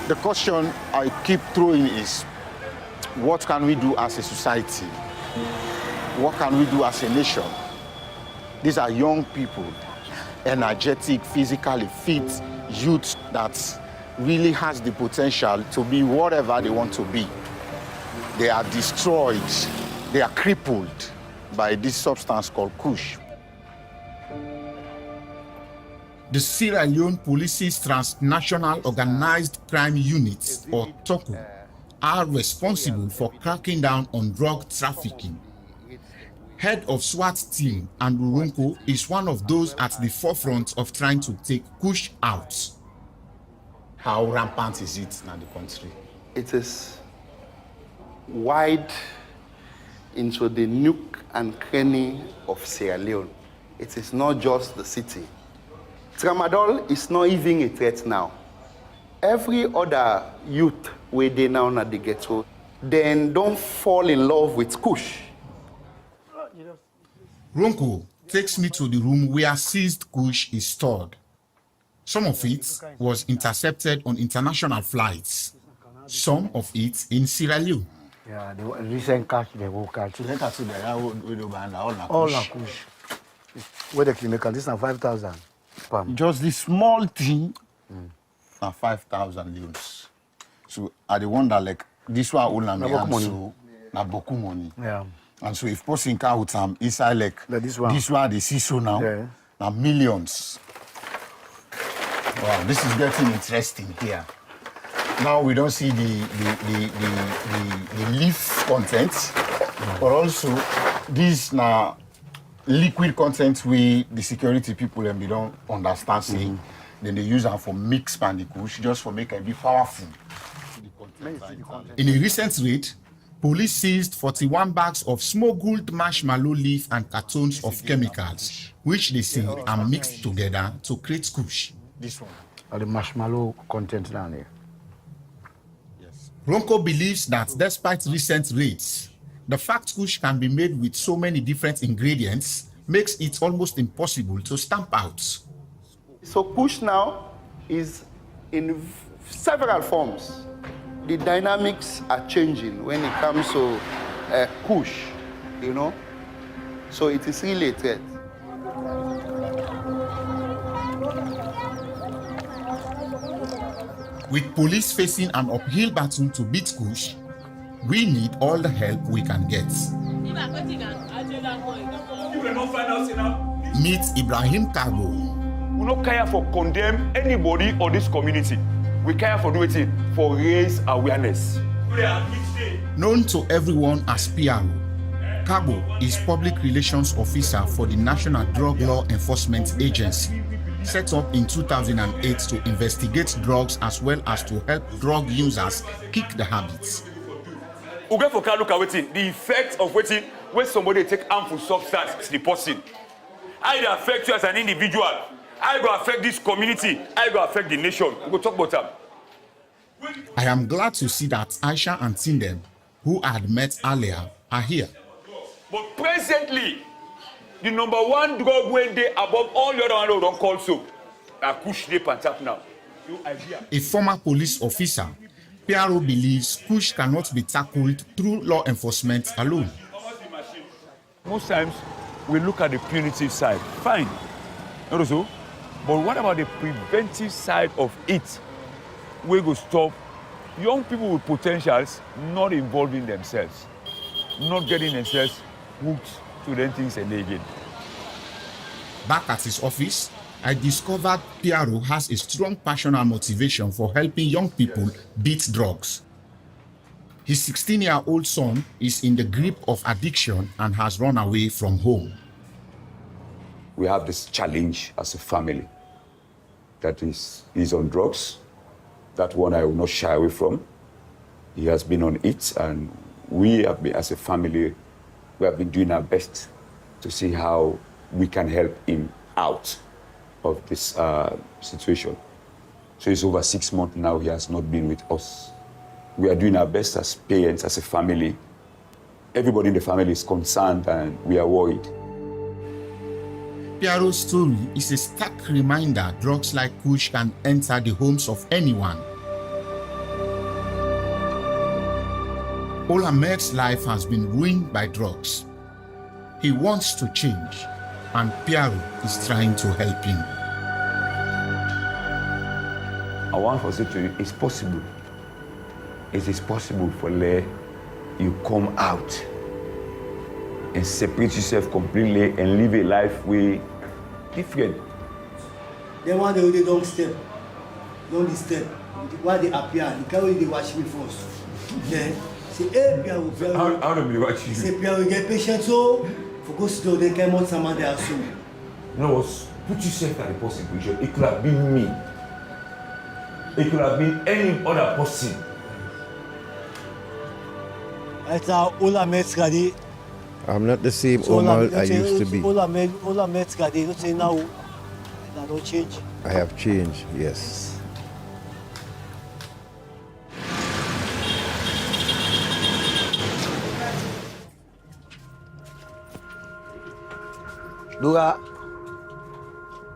the question I keep throwing is, what can we do as a society? What can we do as a nation? These are young people, energetic, physically fit youth that really has the potential to be whatever they want to be. They are destroyed, they are crippled by this substance called Kush. The Sierra Leone Police's Transnational Organized Crime Unit, or TOCU, are responsible for cracking down on drug trafficking. Head of SWAT team Andrew Ronko is one of those at the forefront of trying to take Kush out. How rampant is it in the country? It is wide into the nook and cranny of Sierra Leone. It is not just the city. Tramadol is not even a threat now. Every other youth where they now at the ghetto, then don't fall in love with Kush. Ronko takes me to the room where seized Kush is stored. Some of it was intercepted on international flights, some of it in Sierra Leone. Yeah, the recent catch they will catch. All are Kush. Where the clinical, this is 5,000. Just this small thing, 5,000 leones. So I the one that like this one all na boku money. Yeah. And so if person can with some inside like this one they see so now, now millions. Wow, this is getting interesting here. Now we don't see the leaf content, but also these now liquid content we the security people and they don't understand saying. Then they use them for mix Kush just for making it be powerful. In a recent raid, police seized 41 bags of smuggled marshmallow leaf and cartons of chemicals, which they say are mixed together to create Kush. This one. Or the marshmallow content down here. Yes. Ronko believes that despite recent raids, the fact Kush can be made with so many different ingredients makes it almost impossible to stamp out. So Kush now is in several forms. The dynamics are changing when it comes to Kush, you know. So it is really a threat. With police facing an uphill battle to beat Kush, we need all the help we can get. Meet Ibrahim Cargo. We don't care for condemn anybody or this community. We care for doing it for raise awareness. Known to everyone as PRO, Cargo is Public Relations Officer for the National Drug Law Enforcement Agency, set up in 2008 to investigate drugs as well as to help drug users kick the habits. We get for look at the effect of waiting when somebody take harmful substance to the person. How it affect you as an individual? How it go affect this community? How it go affect the nation? We go talk about that. I am glad to see that Aisha and Tindem, who I had met earlier, are here. But presently, the number one drug when they above all the other one who don't call so, I Kush they tap now. No idea. A former police officer, PRO believes Kush cannot be tackled through law enforcement alone. Most times, we look at the punitive side. Fine. Not so. But what about the preventive side of it? We go stop young people with potentials not involving themselves, not getting themselves hooked to them things and again. Back at his office, I discovered Piero has a strong passion and motivation for helping young people beat drugs. His 16-year-old son is in the grip of addiction and has run away from home. We have this challenge as a family that he's on drugs. That one I will not shy away from. He has been on it, and we have been, as a family, we have been doing our best to see how we can help him out of this situation. So it's over 6 months now he has not been with us. We are doing our best as parents, as a family. Everybody in the family is concerned and we are worried. Piero's story is a stark reminder drugs like Kush can enter the homes of anyone. Olamed's life has been ruined by drugs. He wants to change, and Piero is trying to help him. I want to say to you, it's possible. It is possible for you come out and separate yourself completely and live a life way different. Then one day they don't step, don't step. Why they appear? The guy they watch me first. Then say, hey, Pierre, how do we watch you? Say, Pierre, we get patient so for go slow. They came out someone there soon. No, put yourself in a possible. It could have been me. It could have been any other person. I'm not the same Omar I used to be. I have changed, yes. Dura,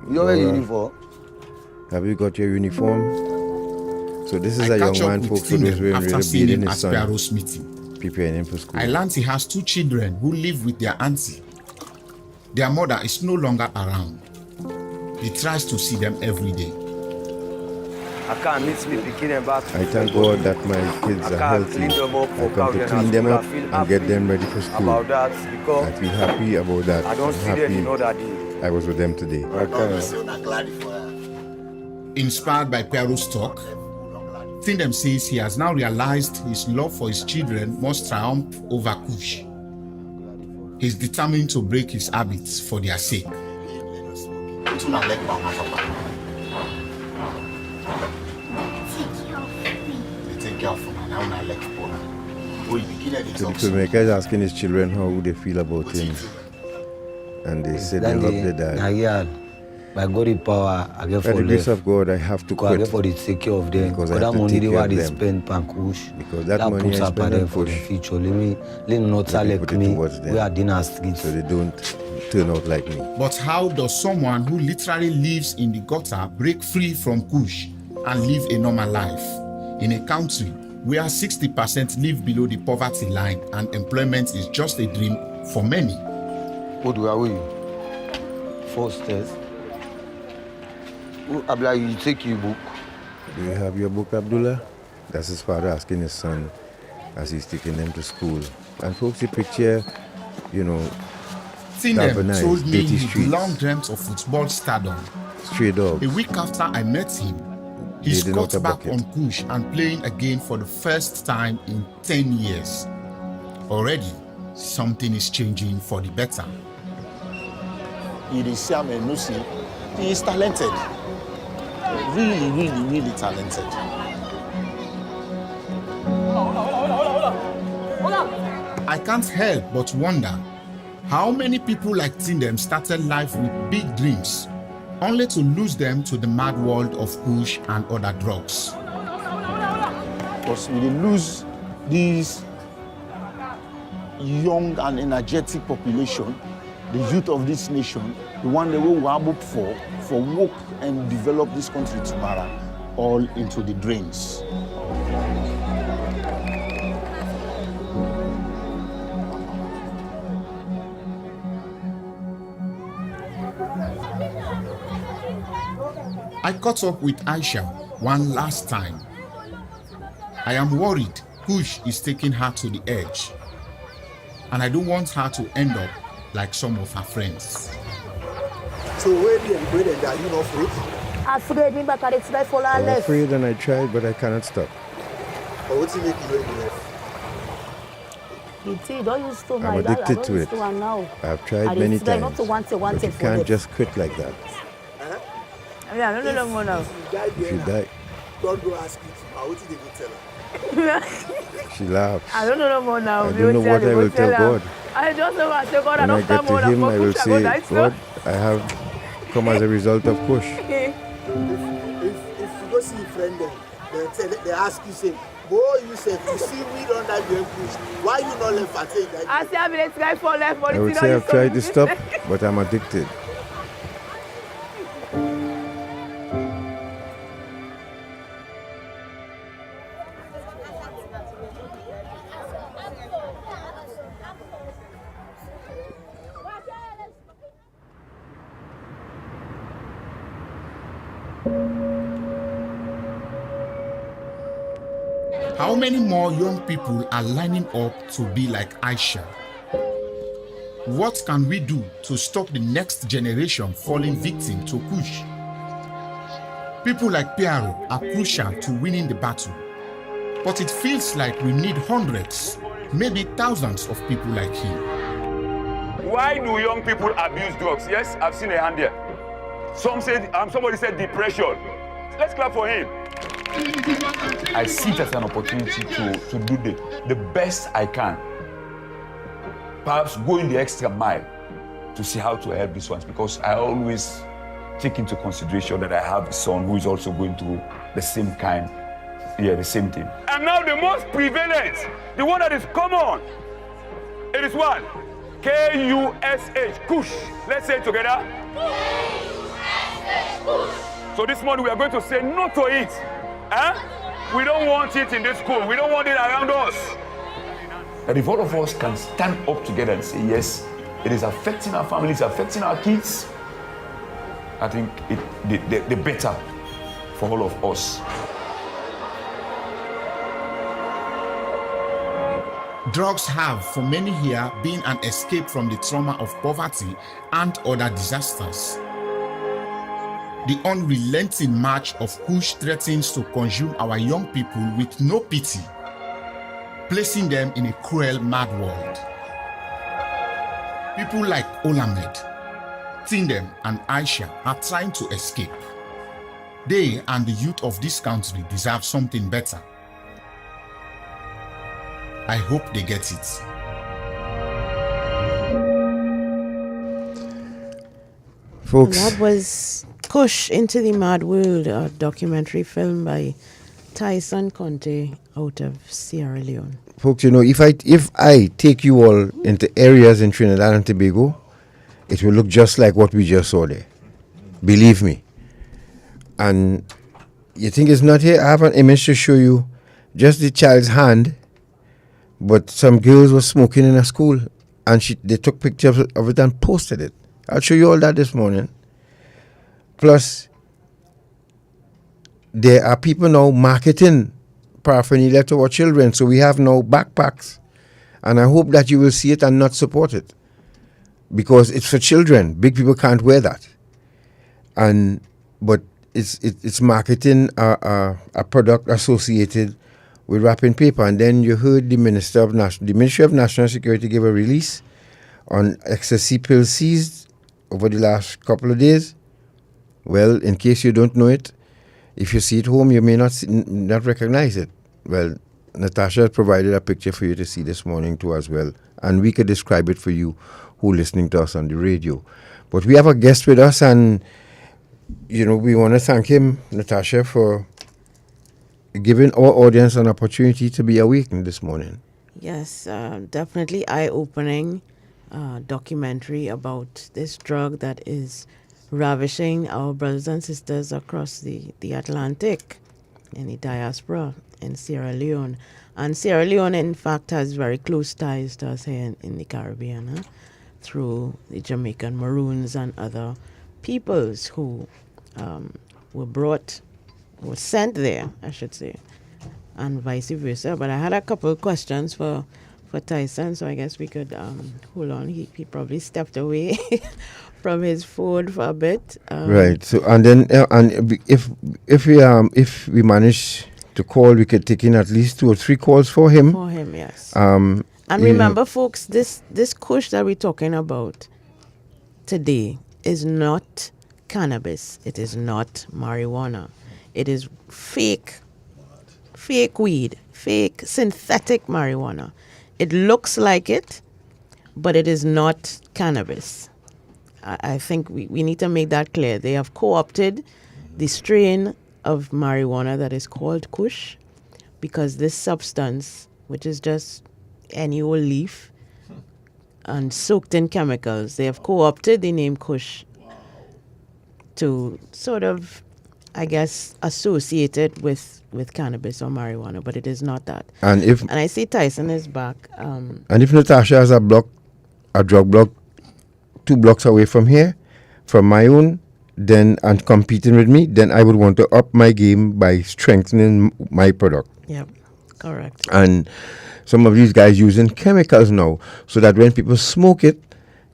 you wear uniform? Have you got your uniform? So this is a young man, folks, who was wearing really beating his son, preparing him for school. I learned he has 2 children who live with their auntie. Their mother is no longer around. He tries to see them every day. I can't miss me picking them back. I thank God that my kids are healthy. I come to clean them up and get them ready for school. About that, because I feel happy about that. I don't see them in other day. I was with them today. Inspired by Piero's talk, Tindem says he has now realized his love for his children must triumph over Kush. He's determined to break his habits for their sake. So the filmmaker is asking his children how they feel about him. And they said they love their dad. By God's power, I get for the grace of God, I have to quit. I get for the take care of them. Because that money they want to spend on Kush. Because that money puts I up spend on for the Kush. future. Let me not like me. We are dinner street. So they don't turn out like me. But how does someone who literally lives in the gutter break free from Kush and live a normal life in a country where 60% live below the poverty line and employment is just a dream for many? What do I will? 4 stairs. Abdullah, you take your book. Do you have your book, Abdullah? That's his father asking his son as he's taking them to school. And folks, the picture, you know, Tindem told me he long dreamt of football stardom. Stray dogs. A week after I met him, he's got back on Kush and playing again for the first time in 10 years. Already, something is changing for the better. He is talented. Really talented. I can't help but wonder how many people like Tindem started life with big dreams, only to lose them to the mad world of Kush and other drugs. Because we lose these young and energetic population, the youth of this nation, the one that we were able for work and develop this country tomorrow, all into the drains. I caught up with Aisha one last time. I am worried Kush is taking her to the edge, and I don't want her to end up like some of her friends. So where are you not afraid? Afraid me back at the try follow I'm left. afraid and I tried, but I cannot stop. But what's make you know left? Don't use to I'm my addicted to it. Now. I've tried many times, Not to want but you can't just quit like that. Yeah, no more now. If you die, don't go ask you to. What did they go tell her? she laughs. I don't know no more now. I don't know what I will tell God. I just know what I tell God. When I get to him, I will say, God, I have come as a result of Kush. If you go see a friend they ask you, say, boy, you said, you see weed on that your Kush. Why you not left at it? I say, I'm the guy for left. I would say I've tried to stop, but I'm addicted. How many more young people are lining up to be like Aisha? What can we do to stop the next generation falling victim to Kush? People like Piero are crucial to winning the battle, but it feels like we need hundreds, maybe thousands of people like him. Why do young people abuse drugs? Yes, I've seen a hand there. Somebody said depression. Let's clap for him. I see it as an opportunity to do the best I can. Perhaps going the extra mile to see how to help these ones, because I always take into consideration that I have a son who is also going through the same the same thing. And now the most prevalent, the one that is common, it is what? K-U-S-H, Kush. Let's say it together. K-U-S-H, Kush. So this morning we are going to say no to it. We don't want it in this school. We don't want it around us. But if all of us can stand up together and say, yes, it is affecting our families, affecting our kids, I think the better for all of us. Drugs have, for many here, been an escape from the trauma of poverty and other disasters. The unrelenting march of Kush threatens to consume our young people with no pity, placing them in a cruel, mad world. People like Olamed, Tindem, and Aisha are trying to escape. They and the youth of this country deserve something better. I hope they get it. Folks. That was Kush Into the Mad World, a documentary film by Tyson Conteh out of Sierra Leone. Folks, if I take you all into areas in Trinidad and Tobago, it will look just like what we just saw there. Believe me. And you think it's not here? I have an image to show you. Just the child's hand, but some girls were smoking in a school, and they took pictures of it and posted it. I'll show you all that this morning. Plus, there are people now marketing paraphernalia to our children, so we have now backpacks, and I hope that you will see it and not support it, because it's for children. Big people can't wear that, but it's marketing a product associated with wrapping paper. And then you heard the Ministry of National Security give a release on ecstasy pills seized over the last couple of days. Well, in case you don't know it, if you see it home, you may not recognize it. Well, Natasha provided a picture for you to see this morning too as well, and we could describe it for you who are listening to us on the radio. But we have a guest with us, and we want to thank him, Natasha, for giving our audience an opportunity to be awakened this morning. Yes, definitely eye-opening documentary about this drug that is ravishing our brothers and sisters across the Atlantic in the diaspora in Sierra Leone. And Sierra Leone, in fact, has very close ties to us here in the Caribbean through the Jamaican Maroons and other peoples who were sent there, I should say. and vice versa. But I had a couple of questions for Tyson, so I guess we could hold on. He probably stepped away from his phone for a bit. Right. So and then if we manage to call, we could take in at least 2 or 3 calls for him. For him, yes. And remember, folks, this Kush that we're talking about today is not cannabis. It is not marijuana. It is fake weed, fake synthetic marijuana. It looks like it, but it is not cannabis. I think we need to make that clear. They have co-opted the strain of marijuana that is called Kush, because this substance, which is just any old leaf and soaked in chemicals, they have co-opted the name Kush to sort of, I guess, associate it with cannabis or marijuana, but it is not that. And I see Tyson is back. And if Natasha has a drug block 2 blocks away from here, from my own, then and competing with me, then I would want to up my game by strengthening my product. Yep, correct. And some of these guys using chemicals now, so that when people smoke it,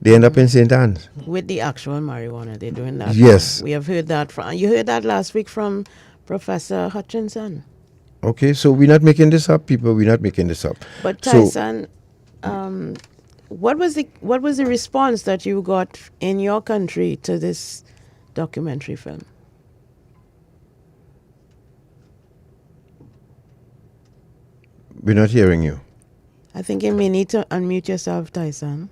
they end up in St. Anne's. With the actual marijuana, they're doing that. Yes. We have heard that you heard that last week from Professor Hutchinson. Okay, so we're not making this up, people. We're not making this up. But Tyson, what was the response that you got in your country to this documentary film? We're not hearing you. I think you may need to unmute yourself, Tyson.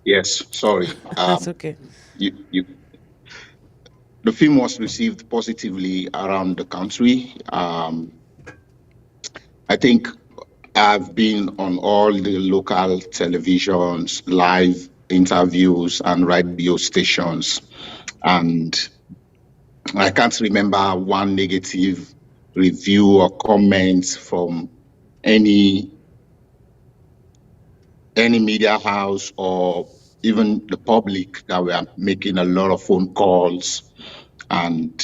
Yes, sorry. That's okay. The film was received positively around the country. I think I've been on all the local televisions, live interviews, and radio stations, and I can't remember one negative review or comment from any media house or even the public that we are making a lot of phone calls. And,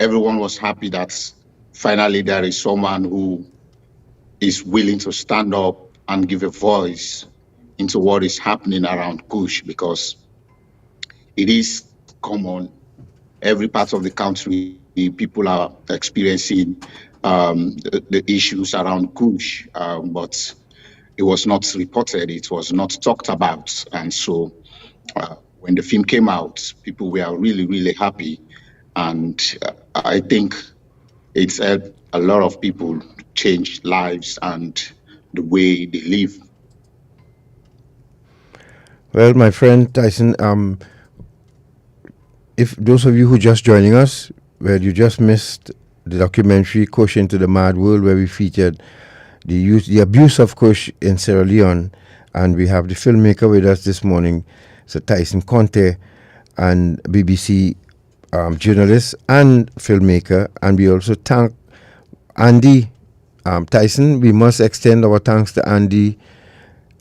everyone was happy that finally there is someone who is willing to stand up and give a voice into what is happening around Kush, because it is common. Every part of the country, people are experiencing the issues around Kush, but it was not reported, it was not talked about. And so when the film came out, people were really, really happy. And I think it's helped a lot of people change lives and the way they live. Well, my friend Tyson, if those of you who just joining us, well, you just missed the documentary Kush into the Mad World, where we featured the abuse of Kush in Sierra Leone, and we have the filmmaker with us this morning, so Tyson Conteh, and BBC journalist and filmmaker. And we also thank Andy. Tyson, we must extend our thanks to Andy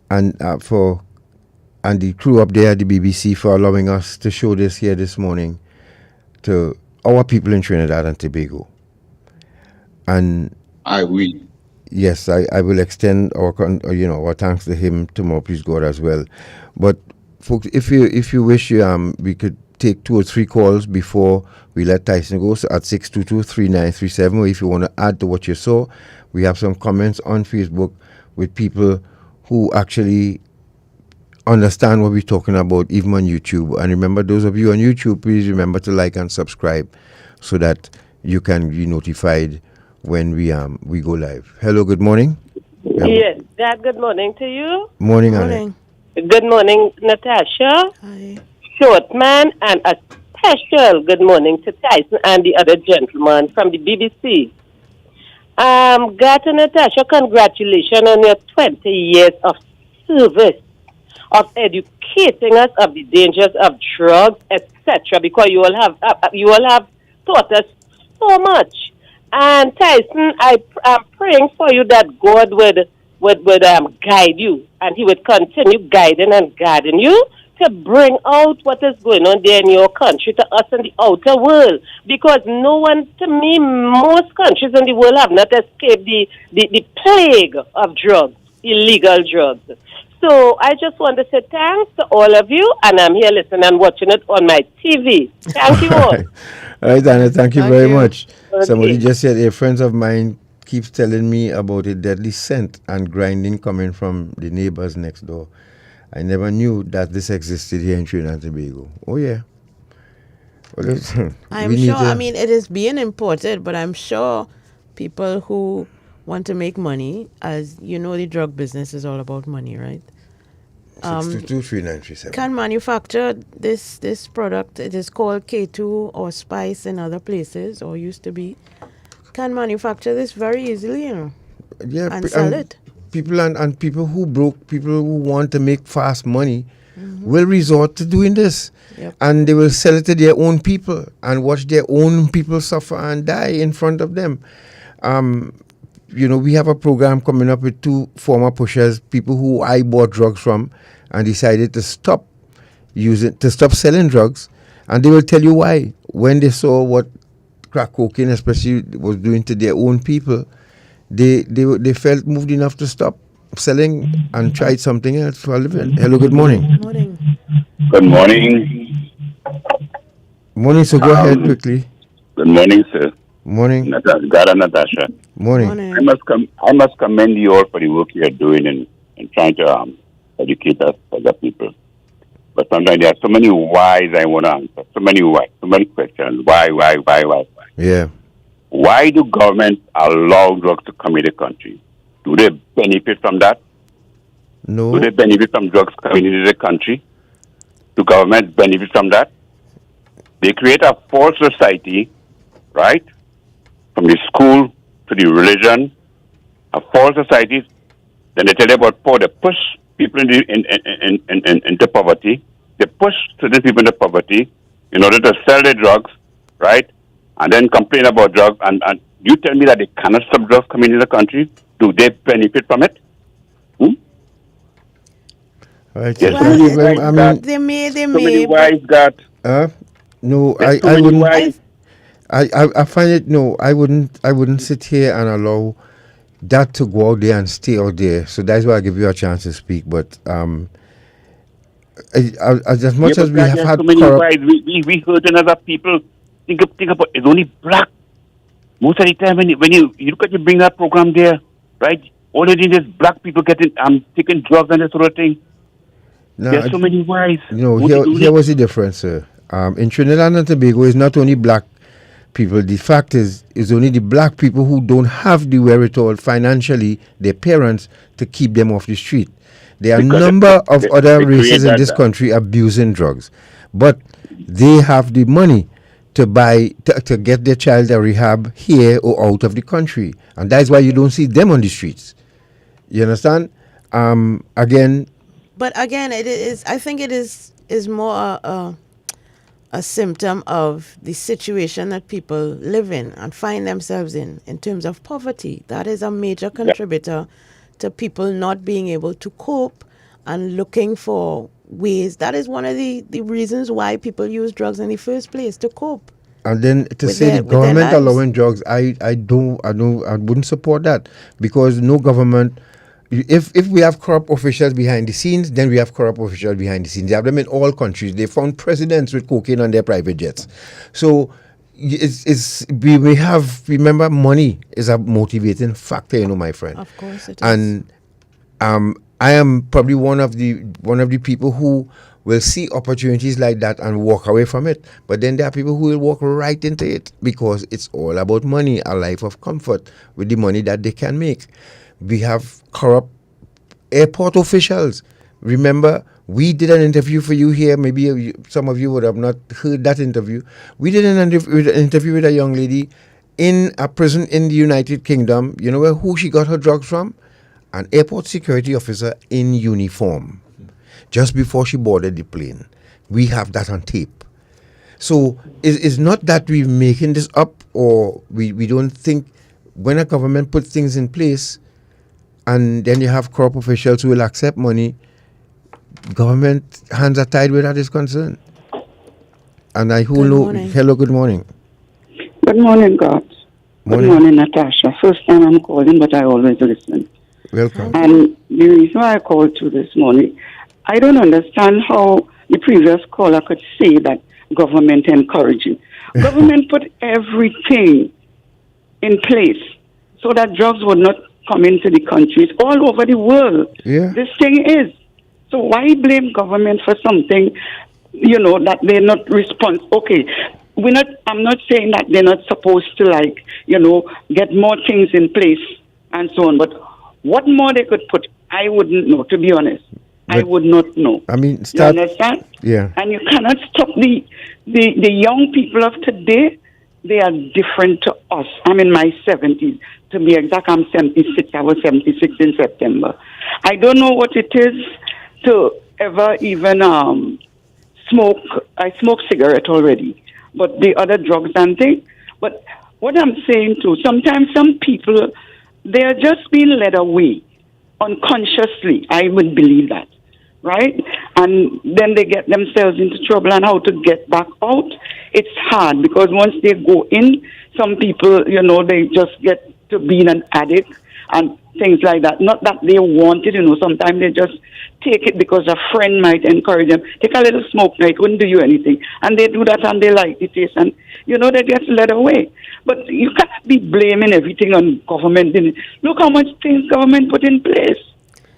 and the crew up there at the BBC for allowing us to show this here this morning to our people in Trinidad and Tobago. And I will. Yes, I will extend our thanks to him tomorrow, please God, as well. But folks, if you wish, we could take 2 or 3 calls before we let Tyson go. So at 622-3937, or if you want to add to what you saw, we have some comments on Facebook with people who actually understand what we're talking about, even on YouTube. And remember, those of you on YouTube, please remember to like and subscribe so that you can be notified when we go live. Hello, good morning. Yes, Dad, good morning to you. Morning, Anne. Good morning, Natasha. Hi. Shortman, and a special good morning to Tyson and the other gentleman from the BBC. Gata Natasha, congratulations on your 20 years of service, of educating us of the dangers of drugs, etc. Because you all have taught us so much. And Tyson, I'm praying for you that God would guide you, and He would continue guiding and guiding you to bring out what is going on there in your country to us in the outer world. Because no one, to me, most countries in the world have not escaped the plague of drugs, illegal drugs. So I just want to say thanks to all of you, and I'm here listening and watching it on my TV. Thank you all. All right, Anna, thank you very much. Okay. Somebody just said, a friend of mine keeps telling me about a deadly scent and grinding coming from the neighbors next door. I never knew that this existed here in Trinidad and Tobago. Oh, yeah. Well, I'm sure, I mean, it is being imported, but I'm sure people who want to make money, as you know, the drug business is all about money, right? 622-3937. Can manufacture this product. It is called K2 or Spice in other places, or used to be. Can manufacture this very easily, you know, and sell it. People and people who want to make fast money will resort to doing this. Yep. And they will sell it to their own people and watch their own people suffer and die in front of them. You know, we have a program coming up with 2 former pushers, people who I bought drugs from, and decided to stop selling drugs. And they will tell you why. When they saw what crack cocaine especially was doing to their own people, they felt moved enough to stop selling and tried something else for a living. Hello, good morning. Good morning. Good morning. Morning, so go ahead quickly. Good morning, sir. Morning. Gara Natasha. Morning. I must commend you all for the work you are doing in trying to educate us, other people. But sometimes there are so many whys I want to answer. So many whys, so many questions. Why? Yeah. Why do governments allow drugs to come in the country? Do they benefit from that? No. Do they benefit from drugs coming into the country? Do governments benefit from that? They create a false society, right? From the school to the religion, a false society. Then they tell you about poor. They push people into poverty. They push certain people into poverty in order to sell their drugs, right? And then complain about drugs. And you tell me that they cannot stop drugs coming into the country? Do they benefit from it? Right. Yes, Well, they may. So many whys got. No, I wouldn't. I find it, no, I wouldn't sit here and allow that to go out there and stay out there. So that's why I give you a chance to speak. But as much as we have had so many whys, we hurting other people. Think about it's only black. Most of the time when you look at you bring that program there, right? All it is black people taking drugs and that sort of thing. No, there's so many whys. No, here was the difference, sir. In Trinidad and Tobago, it's not only black people. The fact is, it's only the black people who don't have the wherewithal financially, their parents, to keep them off the street. There are a number of other races in this country abusing drugs, but they have the money to buy to get their child a rehab here or out of the country, and that's why you don't see them on the streets. You understand? But again, it is. I think it is more a symptom of the situation that people live in and find themselves in terms of poverty. That is a major contributor to people not being able to cope and looking for ways. That is one of the reasons why people use drugs in the first place, to cope. And then to say the government allowing drugs, I wouldn't support that, because no government. If we have corrupt officials behind the scenes, then we have corrupt officials behind the scenes. They have them in all countries. They found presidents with cocaine on their private jets. So we have, remember, money is a motivating factor, my friend. Of course it is. And I am probably one of the people who will see opportunities like that and walk away from it. But then there are people who will walk right into it because it's all about money, a life of comfort with the money that they can make. We have corrupt airport officials. Remember, we did an interview for you here. Maybe some of you would have not heard that interview. We did an interview with a young lady in a prison in the United Kingdom. You know who she got her drugs from? An airport security officer in uniform, just before she boarded the plane. We have that on tape. So it's not that we're making this up, or we don't think when a government puts things in place, and then you have corrupt officials who will accept money, government hands are tied where that is concerned. And I who Good know. morning. Hello, good morning. Good morning, God. Morning. Good morning, Natasha. First time I'm calling, but I always listen. Welcome. And the reason why I called to this morning, I don't understand how the previous caller could say that government encouraging. Government put everything in place so that drugs would not come into the countries all over the world. Yeah. This thing is. So why blame government for something, that they're not responsible? Okay, I'm not saying that they're not supposed to get more things in place and so on, but what more they could put, I wouldn't know, to be honest. I would not know. I mean, you understand? Yeah. And you cannot stop the young people of today. They are different to us. I'm in my 70s. To be exact, I'm 76. I was 76 in September. I don't know what it is to ever even smoke. I smoke cigarette already, but the other drugs and things. But what I'm saying too, sometimes some people, they are just being led away unconsciously. I would believe that. Right? And then they get themselves into trouble, and how to get back out, it's hard because once they go in, some people, they just get to being an addict and things like that. Not that they want it, sometimes they just take it because a friend might encourage them. Take a little smoke now, it wouldn't do you anything. And they do that and they like the taste and, they get led away. But you cannot be blaming everything on government. Look how much things government put in place.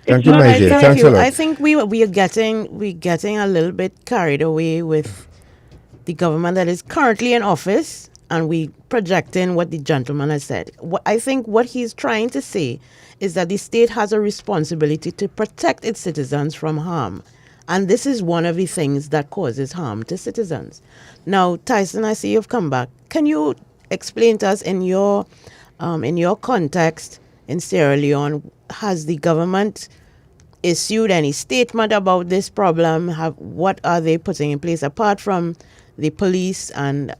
Thank you, my dear. Thanks a lot. I think we're getting a little bit carried away with the government that is currently in office, and we projecting what the gentleman has said. I think what he's trying to say is that the state has a responsibility to protect its citizens from harm, and this is one of the things that causes harm to citizens. Now, Tyson, I see you've come back. Can you explain to us in your context in Sierra Leone? Has the government issued any statement about this problem? What are they putting in place apart from the police and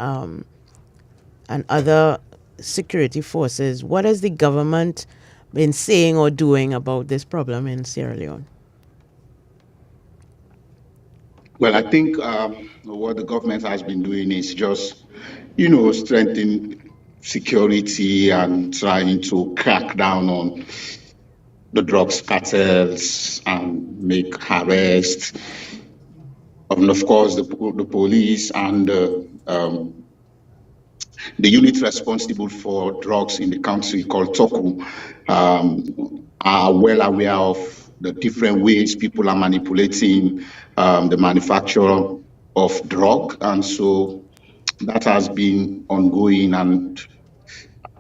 other security forces? What has the government been saying or doing about this problem in Sierra Leone? Well, I think what the government has been doing is just, strengthening security and trying to crack down on the drugs cartels and make arrests. And of course, the police and the unit responsible for drugs in the country called TOKU are well aware of the different ways people are manipulating the manufacture of drug. And so that has been ongoing. And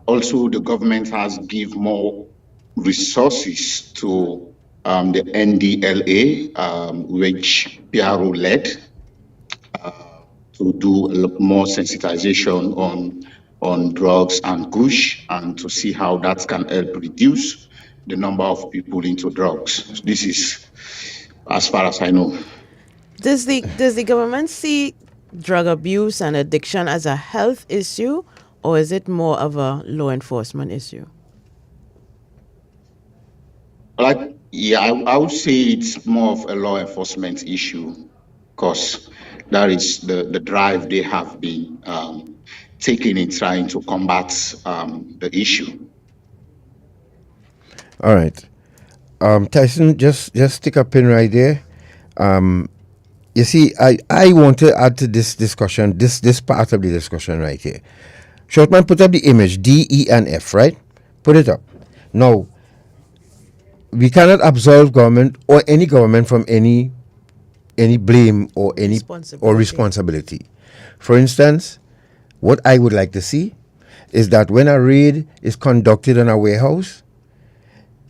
also the government has given more resources to the NDLA, which PRO led, to do a lot more sensitization on drugs and Kush, and to see how that can help reduce the number of people into drugs. This is as far as I know. Does the government see drug abuse and addiction as a health issue, or is it more of a law enforcement issue? I would say it's more of a law enforcement issue, because that is the drive they have been taking in trying to combat the issue. All right. Tyson, just stick a pin right there. You see, I want to add to this discussion, this part of the discussion right here. Shortman, put up the image, D, E, and F, right? Put it up. Now, we cannot absolve government or any government from any blame or any responsibility. For instance, what I would like to see is that when a raid is conducted on a warehouse,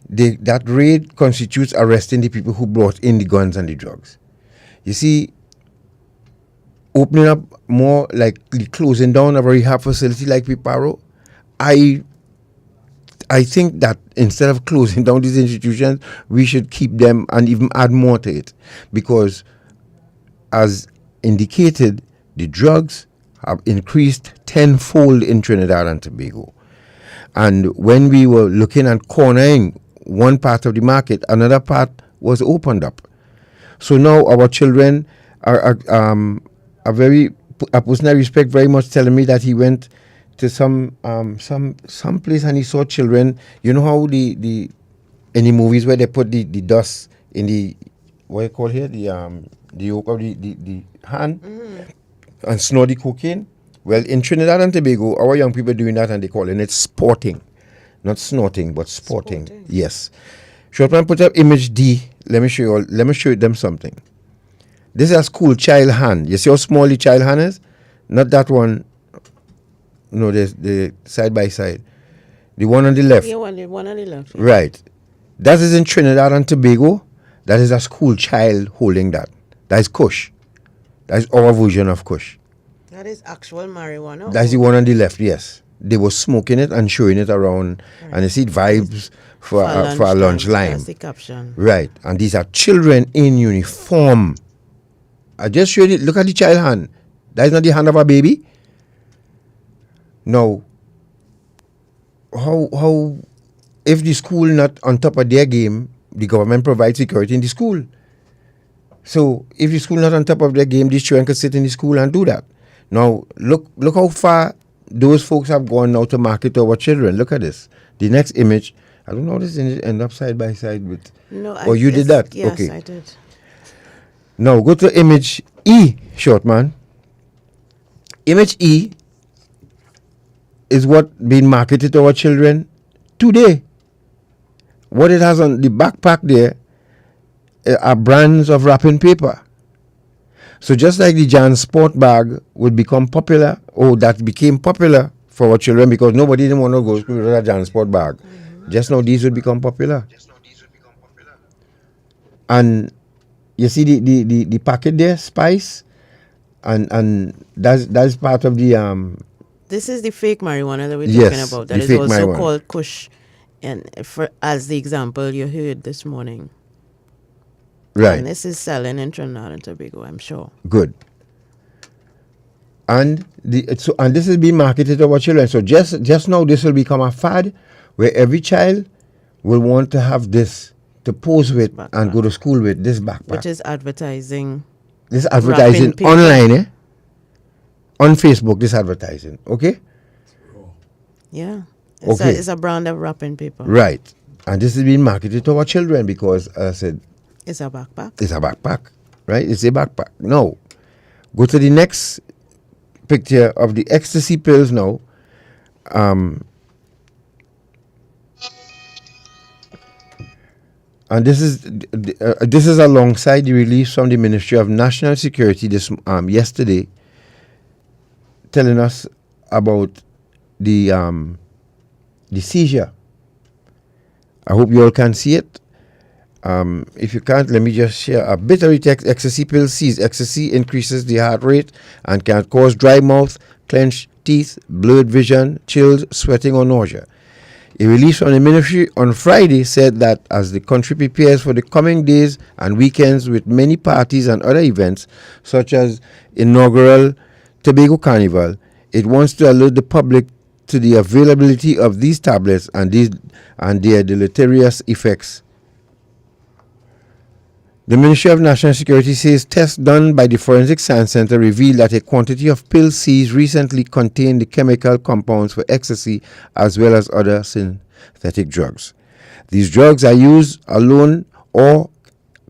that raid constitutes arresting the people who brought in the guns and the drugs. You see, opening up more, like closing down a rehab facility like Piparo, I think that instead of closing down these institutions, we should keep them and even add more to it. Because, as indicated, the drugs have increased tenfold in Trinidad and Tobago. And when we were looking at cornering one part of the market, another part was opened up. So now our children are a person I respect very much telling me that he went to some place and he saw children. You know how the in the movies where they put the dust in the what you call here the yolk of the hand and snort the cocaine. Well, in Trinidad and Tobago, our young people doing that and they calling it sporting, not snorting but sporting. Yes. Shortman, put up image D. Let me show you. Let me show them something. This is a school child hand. You see how small the child hand is? Not that one. No, there's the side by side. The one on the left. Yeah, one on the left. Right. That is in Trinidad and Tobago. That is a school child holding that. That is Kush. That is our version of Kush. That is actual marijuana. That's the one on the left, yes. They were smoking it and showing it around. Right. And you see vibes for a lunch line. That's the caption. Right. And these are children in uniform. I just showed it. Look at the child hand. That is not the hand of a baby. Now, how if the school not on top of their game, the government provides security in the school. So if the school not on top of their game, these children can sit in the school and do that. Now, look how far those folks have gone now to market to our children. Look at this. The next image. I don't know how this end up side by side with. No, you did that? Yes, okay. I did. Now go to image E, short man. Image E is what being marketed to our children today. What it has on the backpack there are brands of wrapping paper. So just like the Jan Sport bag would become popular, or that became popular for our children because nobody didn't want to go to school with a Jan Sport bag. Just now these would become popular. And you see the packet there, spice, and that's part of the This is the fake marijuana that we're talking about. That is also marijuana. Called Kush, and as the example you heard this morning. Right. And this is selling in Trinidad and Tobago, I'm sure. Good. And this is being marketed to our children. So just now this will become a fad where every child will want to have this to pose with backpack. And go to school with this backpack. Which is advertising. This advertising online, eh? On Facebook, this advertising. Okay? Yeah. It's a brand of wrapping paper. Right. And this is being marketed to our children because, as I said, it's a backpack. It's a backpack. Right? It's a backpack. Now, go to the next picture of the ecstasy pills now. And this is alongside the release from the Ministry of National Security this yesterday, telling us about the seizure. I hope you all can see it. If you can't, let me just share a bit of the text. Ecstasy pill seized. Ecstasy increases the heart rate and can cause dry mouth, clenched teeth, blurred vision, chills, sweating, or nausea. A release from the ministry on Friday said that as the country prepares for the coming days and weekends with many parties and other events, such as inaugural Tobago Carnival, it wants to alert the public to the availability of these tablets and their deleterious effects. The Ministry of National Security says tests done by the Forensic Science Center revealed that a quantity of pills seized recently contained the chemical compounds for ecstasy as well as other synthetic drugs. These drugs are used alone or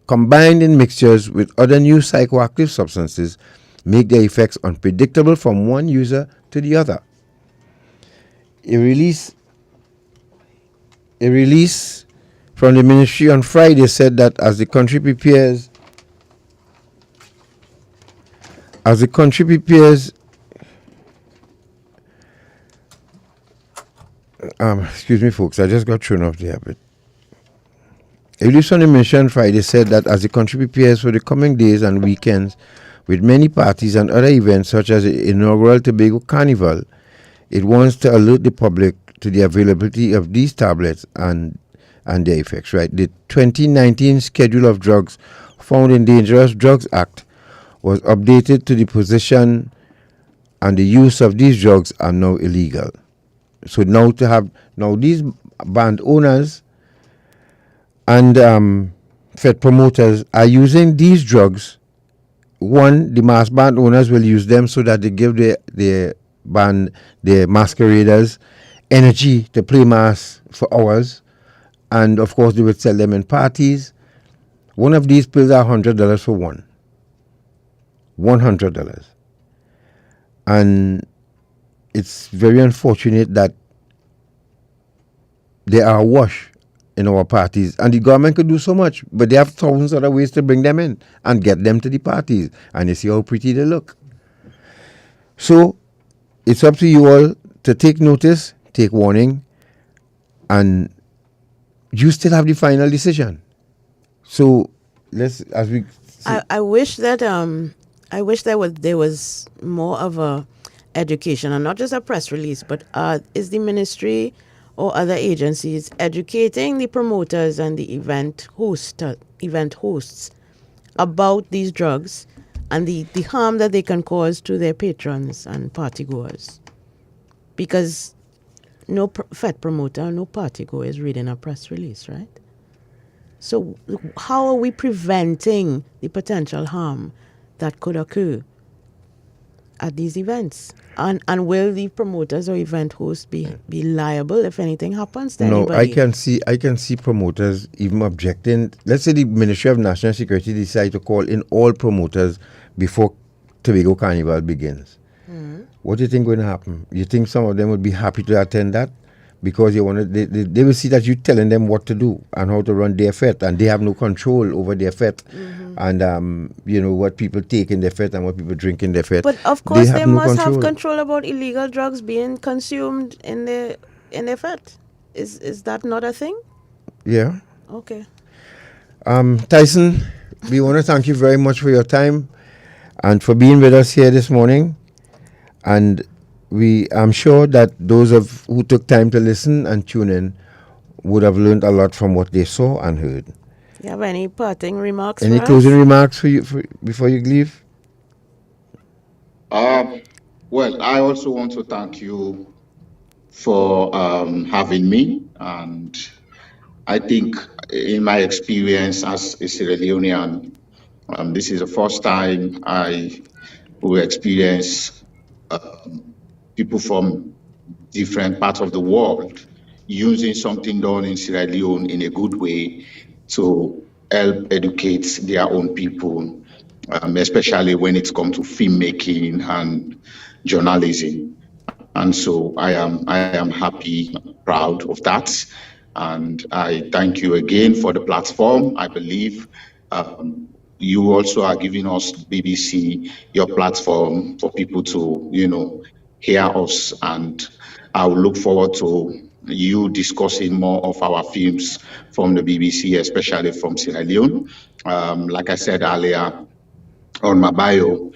combined in mixtures with other new psychoactive substances, make their effects unpredictable from one user to the other. A release from the ministry on Friday said that as the country prepares excuse me folks, I just got thrown off there a bit. A release from the ministry on Friday said that as the country prepares for the coming days and weekends with many parties and other events such as the inaugural Tobago Carnival, it wants to alert the public to the availability of these tablets and their effects, right? The 2019 Schedule of Drugs found in Dangerous Drugs Act was updated to the possession and the use of these drugs are now illegal. So now these band owners and Fed promoters are using these drugs. One, the mass band owners will use them so that they give their band, their masqueraders, energy to play mass for hours. And of course, they would sell them in parties. One of these pills are $100 for one. $100. And it's very unfortunate that they are awash in our parties. And the government could do so much, but they have thousands of other ways to bring them in and get them to the parties. And you see how pretty they look. So it's up to you all to take notice, take warning, and you still have the final decision. So let's, as we... I wish that there was more of a education, and not just a press release, but is the ministry or other agencies educating the promoters and the event hosts about these drugs and the harm that they can cause to their patrons and partygoers? Because no fed promoter, no partygoer is reading a press release, right? So how are we preventing the potential harm that could occur at these events? And will the promoters or event hosts be liable if anything happens to anybody? No, I can see promoters even objecting. Let's say the Ministry of National Security decide to call in all promoters before Tobago Carnival begins. What do you think going to happen? You think some of them would be happy to attend that? Because they will see that you're telling them what to do and how to run their fete, and they have no control over their fete, and what people take in their fete and what people drink in their fete. But of course, they must have control about illegal drugs being consumed in their fete. Is that not a thing? Yeah. Okay. Tyson, we want to thank you very much for your time and for being with us here this morning. And I'm sure that those who took time to listen and tune in would have learned a lot from what they saw and heard. You have any parting remarks? Any closing remarks for you before you leave? Well, I also want to thank you for having me, and I think in my experience as a Sierra Leonean, this is the first time I will experience people from different parts of the world using something done in Sierra Leone in a good way to help educate their own people, especially when it comes to filmmaking and journalism. And so I am happy, proud of that. And I thank you again for the platform. I believe you also are giving us, BBC, your platform for people to, hear us. And I will look forward to you discussing more of our films from the BBC, especially from Sierra Leone. Like I said earlier on my bio,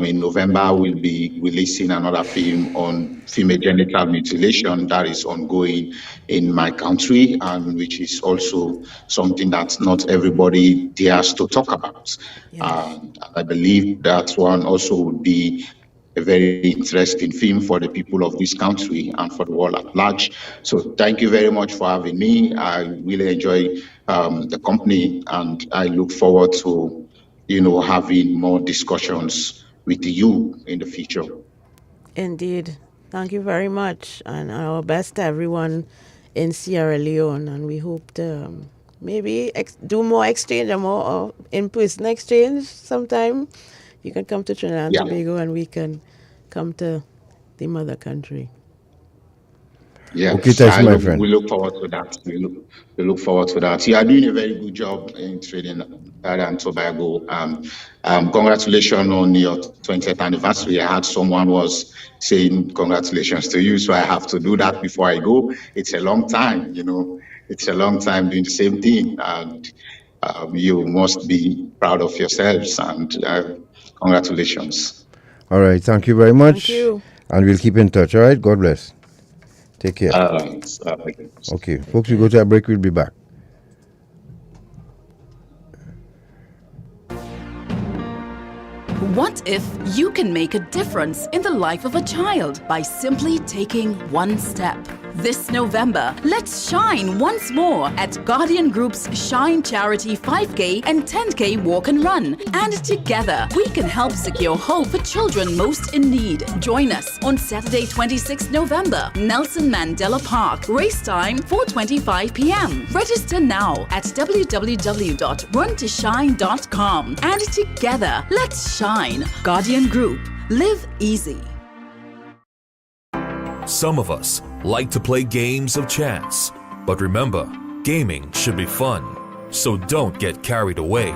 in November, we'll be releasing another film on female genital mutilation that is ongoing in my country, and which is also something that not everybody dares to talk about. And I believe that one also would be a very interesting film for the people of this country and for the world at large. So thank you very much for having me. I really enjoy the company, and I look forward to having more discussions with you in the future. Indeed. Thank you very much, and our best to everyone in Sierra Leone, and we hope to maybe do more exchange or more in-person exchange sometime. You can come to Trinidad and Tobago, and we can come to the mother country. Yeah, okay, Tyson, my friend. We look forward to that. We look forward to that. You are doing a very good job in Trinidad and Tobago. Congratulations on your 20th anniversary. I had someone was saying congratulations to you, so I have to do that before I go. It's a long time, It's a long time doing the same thing, and you must be proud of yourselves. And congratulations. All right, thank you very much. Thank you. And we'll keep in touch. All right, God bless. Take care. Okay, folks, we go to a break. We'll be back. What if you can make a difference in the life of a child by simply taking one step? This November, let's shine once more at Guardian Group's Shine Charity 5K and 10K Walk and Run. And together, we can help secure hope for children most in need. Join us on Saturday, 26th November, Nelson Mandela Park. Race time 4:25 p.m. Register now at www.runtoshine.com. And together, let's shine. Guardian Group. Live easy. Some of us like to play games of chance. But remember, gaming should be fun. So don't get carried away.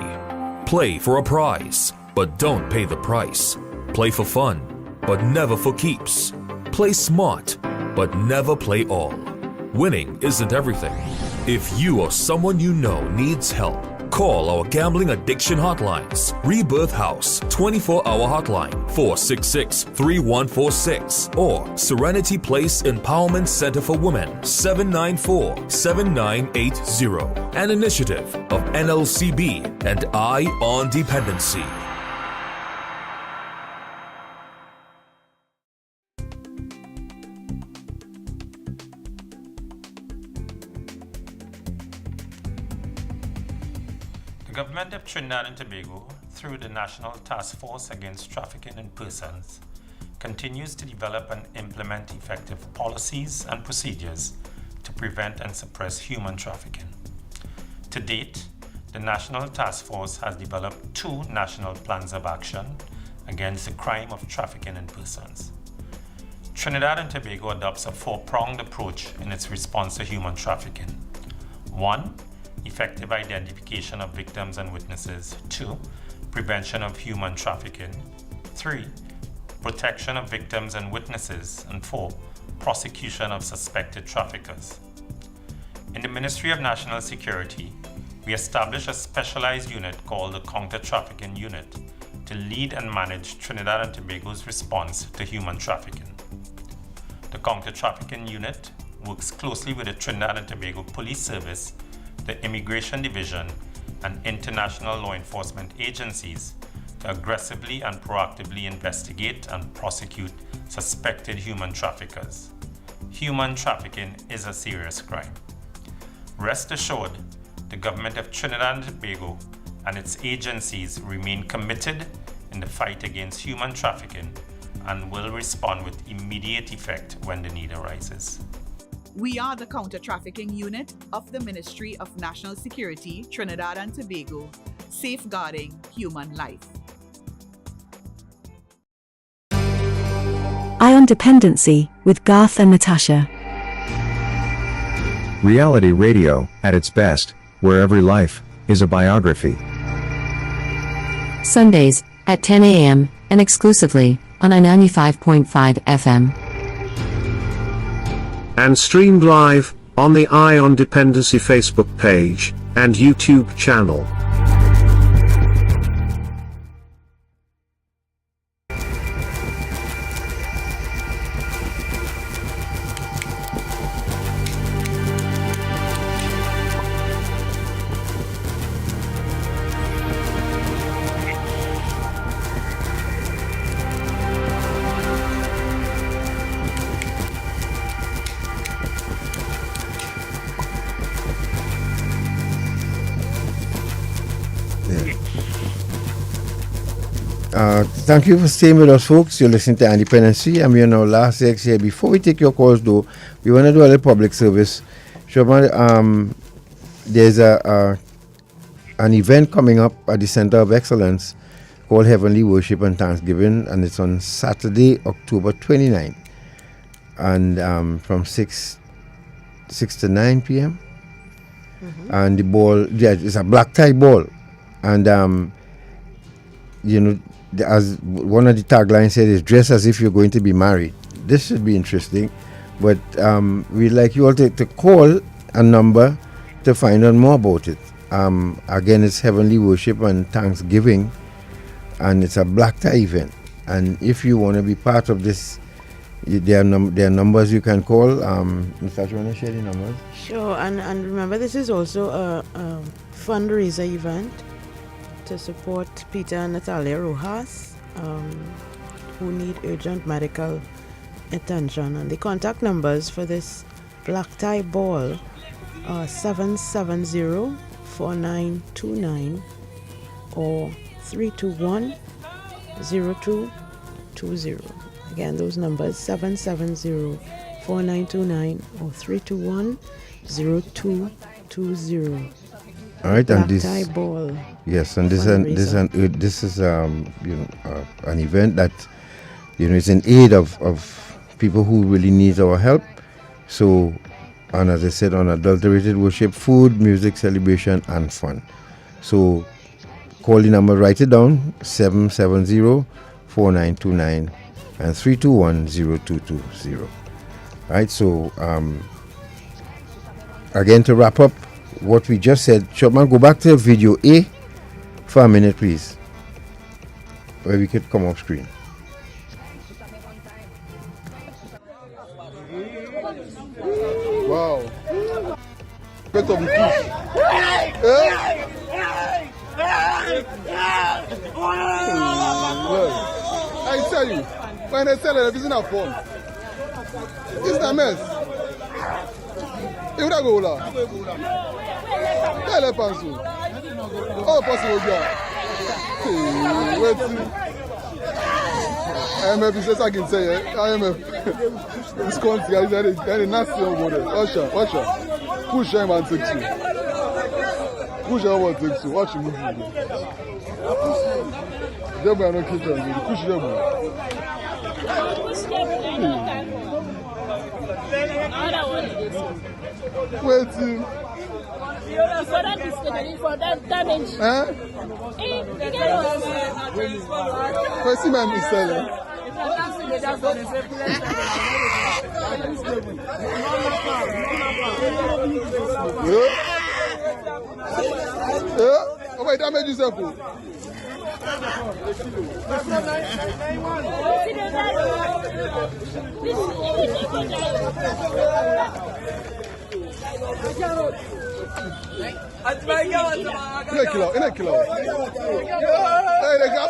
Play for a prize, but don't pay the price. Play for fun, but never for keeps. Play smart, but never play all. Winning isn't everything. If you or someone you know needs help, call our gambling addiction hotlines. Rebirth House 24-hour hotline 466-3146 or Serenity Place Empowerment Center for Women 794-7980. An initiative of NLCB and Eye on Dependency. The government of Trinidad and Tobago, through the National Task Force Against Trafficking in Persons, continues to develop and implement effective policies and procedures to prevent and suppress human trafficking. To date, the National Task Force has developed 2 national plans of action against the crime of trafficking in persons. Trinidad and Tobago adopts a 4-pronged approach in its response to human trafficking. 1. Effective identification of victims and witnesses. 2. Prevention of human trafficking. 3. Protection of victims and witnesses. And 4. Prosecution of suspected traffickers. In the Ministry of National Security, we established a specialized unit called the Counter-Trafficking Unit to lead and manage Trinidad and Tobago's response to human trafficking. The Counter-Trafficking Unit works closely with the Trinidad and Tobago Police Service, the Immigration Division, and international law enforcement agencies to aggressively and proactively investigate and prosecute suspected human traffickers. Human trafficking is a serious crime. Rest assured, the government of Trinidad and Tobago and its agencies remain committed in the fight against human trafficking and will respond with immediate effect when the need arises. We are the Counter-Trafficking Unit of the Ministry of National Security, Trinidad and Tobago, safeguarding human life. Eye on Dependency with Garth and Natasha. Reality radio, at its best, where every life is a biography. Sundays at 10 a.m. and exclusively on 95.5 FM. And streamed live on the Eye on Dependency Facebook page and YouTube channel. Thank you for staying with us, folks. You're listening to Dependency. I'm here now, last sex here. Before we take your calls, though, we want to do a little public service. There's an event coming up at the Center of Excellence called Heavenly Worship and Thanksgiving, and it's on Saturday, October 29th, and from 6 to 9 p.m. And the ball, it's a black tie ball, and as one of the taglines said, is dress as if you're going to be married. This should be interesting, but we'd like you all to call a number to find out more about it. Again, it's Heavenly Worship and Thanksgiving, and it's a black tie event. And if you want to be part of this, there are numbers you can call. Mr. you want to share the numbers? Sure, and remember, this is also a fundraiser event to support Peter and Natalia Rojas, who need urgent medical attention. And the contact numbers for this Black Tie Ball, 770-4929 or 321-0220. Again, those numbers 770-4929 or 321-0220. All right, Black and this Tie Ball. Yes, and this is an event that is in aid of people who really need our help. So, and as I said, unadulterated worship, food, music, celebration, and fun. So, call the number, write it down: 770-4929 and 321-0220. Right. So, again, to wrap up what we just said, Shopman, go back to video A for a minute, please, where we could come off screen. Wow. Bit of Kush. I tell you, when they sell it, it's not fun. It's a mess. You would go la. Tell a pencil. Oh, possible job. Wait. IMF is just I can say it. IMF. This country is a nasty over there. Watch out. Push him and take two. Push him and take two. Watch him move. Them are not kidding. Push them. Wait. Huh? First man is selling. Oh my, damage yourself. In a kilo. Hey, they got.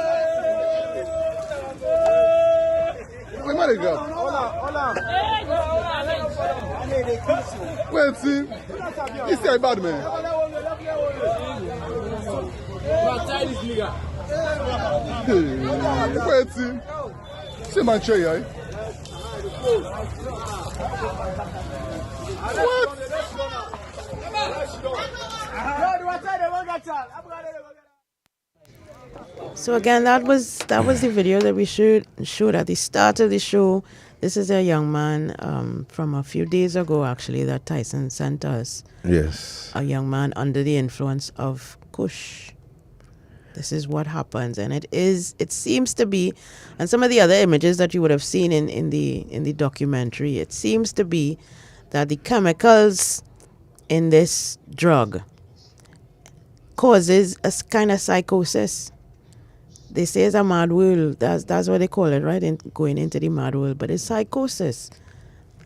Wait, what they got? Wait, see. This is a bad man. Wait, see. See my chair, eh? What? So again, that was the video that we showed at the start of the show. This is a young man from a few days ago, actually, that Tyson sent us. Yes. A young man under the influence of Kush. This is what happens, and it seems to be, and some of the other images that you would have seen in the documentary, it seems to be that the chemicals in this drug causes a kind of psychosis. They say it's a mad world. That's what they call it, right? Going into the mad world, but it's psychosis,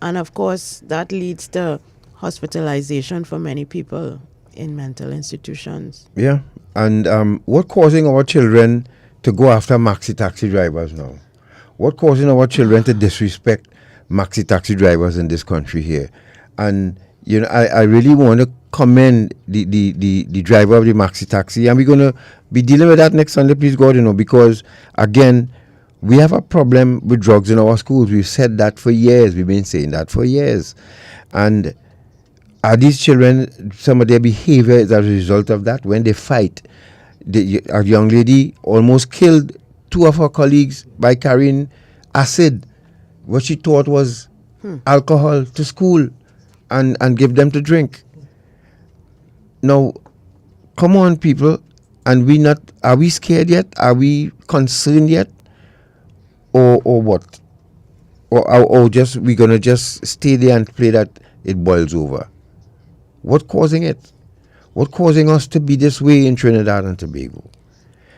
and of course that leads to hospitalization for many people in mental institutions. Yeah, and what causing our children to go after maxi taxi drivers now? What causing our children to disrespect maxi taxi drivers in this country here? And I really want to commend the driver of the maxi taxi, and we're going to be dealing with that next Sunday, please God, because again, we have a problem with drugs in our schools. We've said that for years. We've been saying that for years. And are these children, some of their behavior is as a result of that? When they fight, a young lady almost killed two of her colleagues by carrying acid, what she thought was alcohol, to school and give them to drink. Now, come on, people, and are we scared yet? Are we concerned yet? Or what? Or just we're gonna just stay there and play that it boils over? What causing it? What causing us to be this way in Trinidad and Tobago?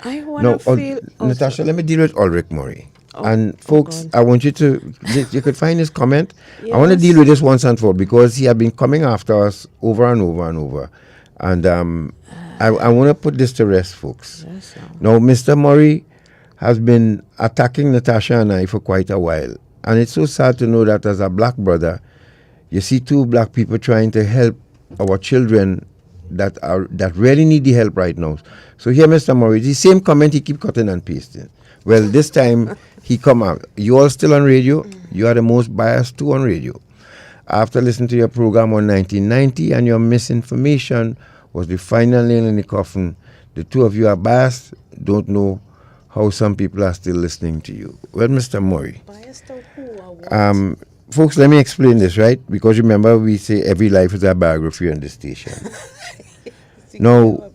I want to feel... Natasha, let me deal with Ulrich Murray. And folks, I want you could find his comment. Yes. I want to deal with this once and for all, because he had been coming after us over and over and over. And I want to put this to rest, folks. Yes, now, Mr. Murray has been attacking Natasha and I for quite a while. And it's so sad to know that as a black brother, You see two black people trying to help our children that really need the help right now. So here, Mr. Murray, the same comment he keep cutting and pasting. Well, this time he come out. You all still on radio? You are the most biased too on radio. After listening to your program on 1990 and your misinformation was the final nail in the coffin, the two of you are biased, don't know how some people are still listening to you. Well, Mr. Murray. Biased of who or what? Folks, let me explain this, right? Because remember, we say every life is a biography on this station. Now,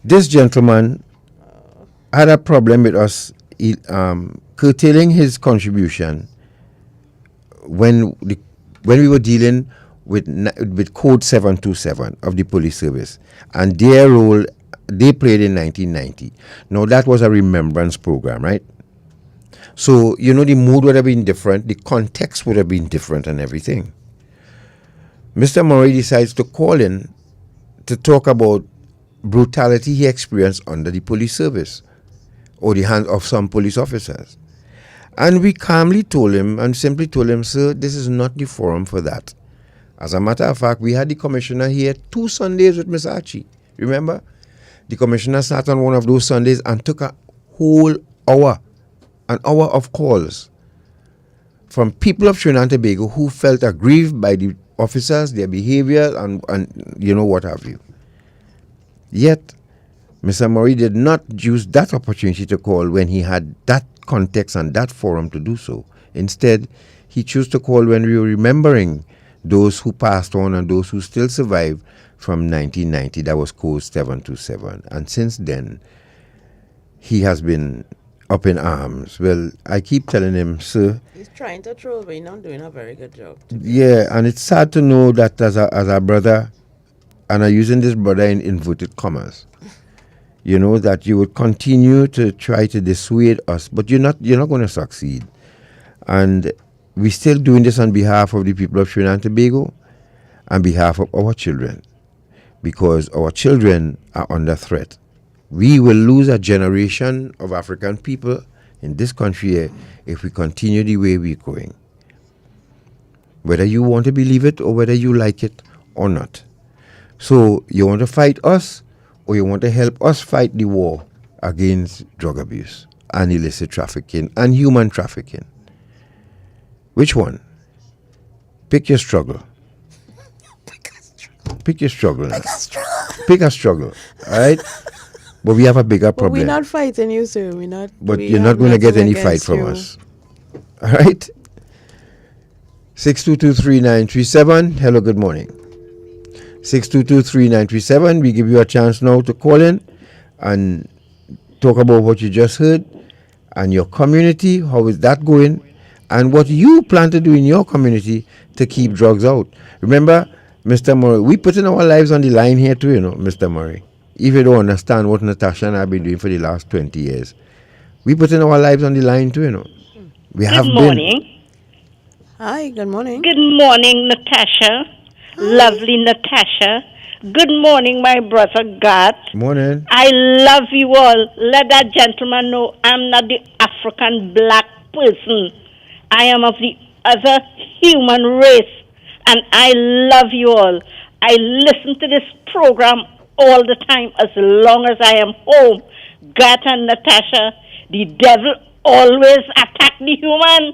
this gentleman had a problem with us curtailing his contribution when we were dealing with Code 727 of the police service, and their role they played in 1990. Now, that was a remembrance program, right? So, the mood would have been different, the context would have been different and everything. Mr. Murray decides to call in to talk about brutality he experienced under the police service or the hands of some police officers. And we calmly told him and simply told him, sir, this is not the forum for that. As a matter of fact, we had the commissioner here 2 Sundays with Ms. Archie. Remember? The commissioner sat on one of those Sundays and took a whole hour, an hour of calls from people of Trinidad and Tobago who felt aggrieved by the officers, their behavior, and what have you. Yet, Mr. Murray did not use that opportunity to call when he had that context and that forum to do so. Instead, he chose to call when we were remembering those who passed on and those who still survived from 1990. That was Code 727. And since then, he has been up in arms. Well, I keep telling him, sir. He's trying to troll, but he's not doing a very good job. Yeah, and it's sad to know that as a brother, and I'm using this brother in inverted commas, that you would continue to try to dissuade us, but you're not going to succeed. And we're still doing this on behalf of the people of Trinidad and Tobago, on behalf of our children, because our children are under threat. We will lose a generation of African people in this country if we continue the way we're going. Whether you want to believe it or whether you like it or not. So you want to fight us or you want to help us fight the war against drug abuse and illicit trafficking and human trafficking? Which one? Pick your struggle. Pick your struggle. Now. Pick a struggle. All right? But we have a bigger problem. But we're not fighting you, sir. But you're not going to get any fight from us. All right? 6223937. Hello, good morning. 6223937. We give you a chance now to call in and talk about what you just heard and your community. How is that going? And what you plan to do in your community to keep drugs out. Remember, Mr. Murray, we putting our lives on the line here too, Mr. Murray. If you don't understand what Natasha and I have been doing for the last 20 years, we putting our lives on the line too, We have been. Good morning. Hi, good morning. Good morning, Natasha. Hi. Lovely Natasha. Good morning, my brother God. Morning. I love you all. Let that gentleman know I'm not the African black person. I am of the other human race. And I love you all. I listen to this program all the time as long as I am home. Gat and Natasha, the devil always attack the human.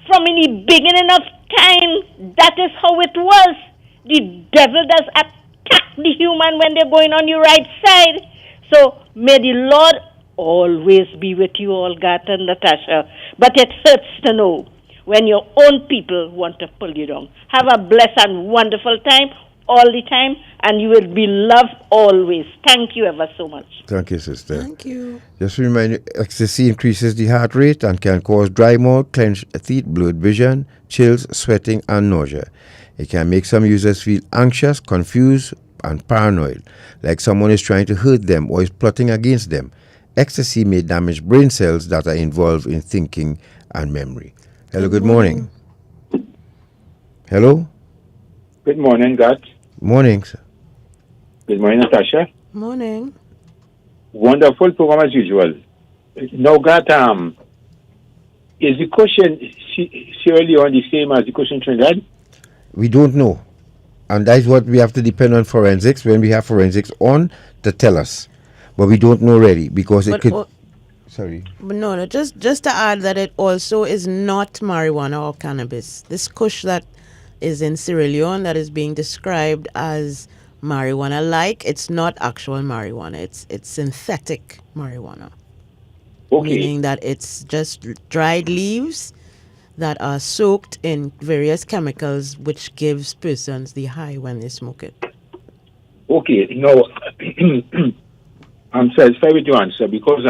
From in the beginning of time, that is how it was. The devil does attack the human when they're going on your right side. So may the Lord always be with you all, Gat and Natasha. But it hurts to know when your own people want to pull you down. Have a blessed and wonderful time all the time, and you will be loved always. Thank you ever so much. Thank you, sister. Thank you. Just to remind you, ecstasy increases the heart rate and can cause dry mouth, clenched teeth, blurred vision, chills, sweating, and nausea. It can make some users feel anxious, confused, and paranoid, like someone is trying to hurt them or is plotting against them. Ecstasy may damage brain cells that are involved in thinking and memory. Hello, good morning. Hello? Good morning, God. Morning, sir. Good morning, Natasha. Morning. Wonderful program as usual. Now, God, is the question Sierra Leone the same as the question Trinidad? We don't know. And that's what we have to depend on forensics when we have forensics on to tell us. But we don't know really because it could... Sorry. But no, just to add that it also is not marijuana or cannabis. This Kush that is in Sierra Leone that is being described as marijuana-like, it's not actual marijuana. It's synthetic marijuana. Okay. Meaning that it's just dried leaves that are soaked in various chemicals which gives persons the high when they smoke it. Okay, no, I'm satisfied with your answer because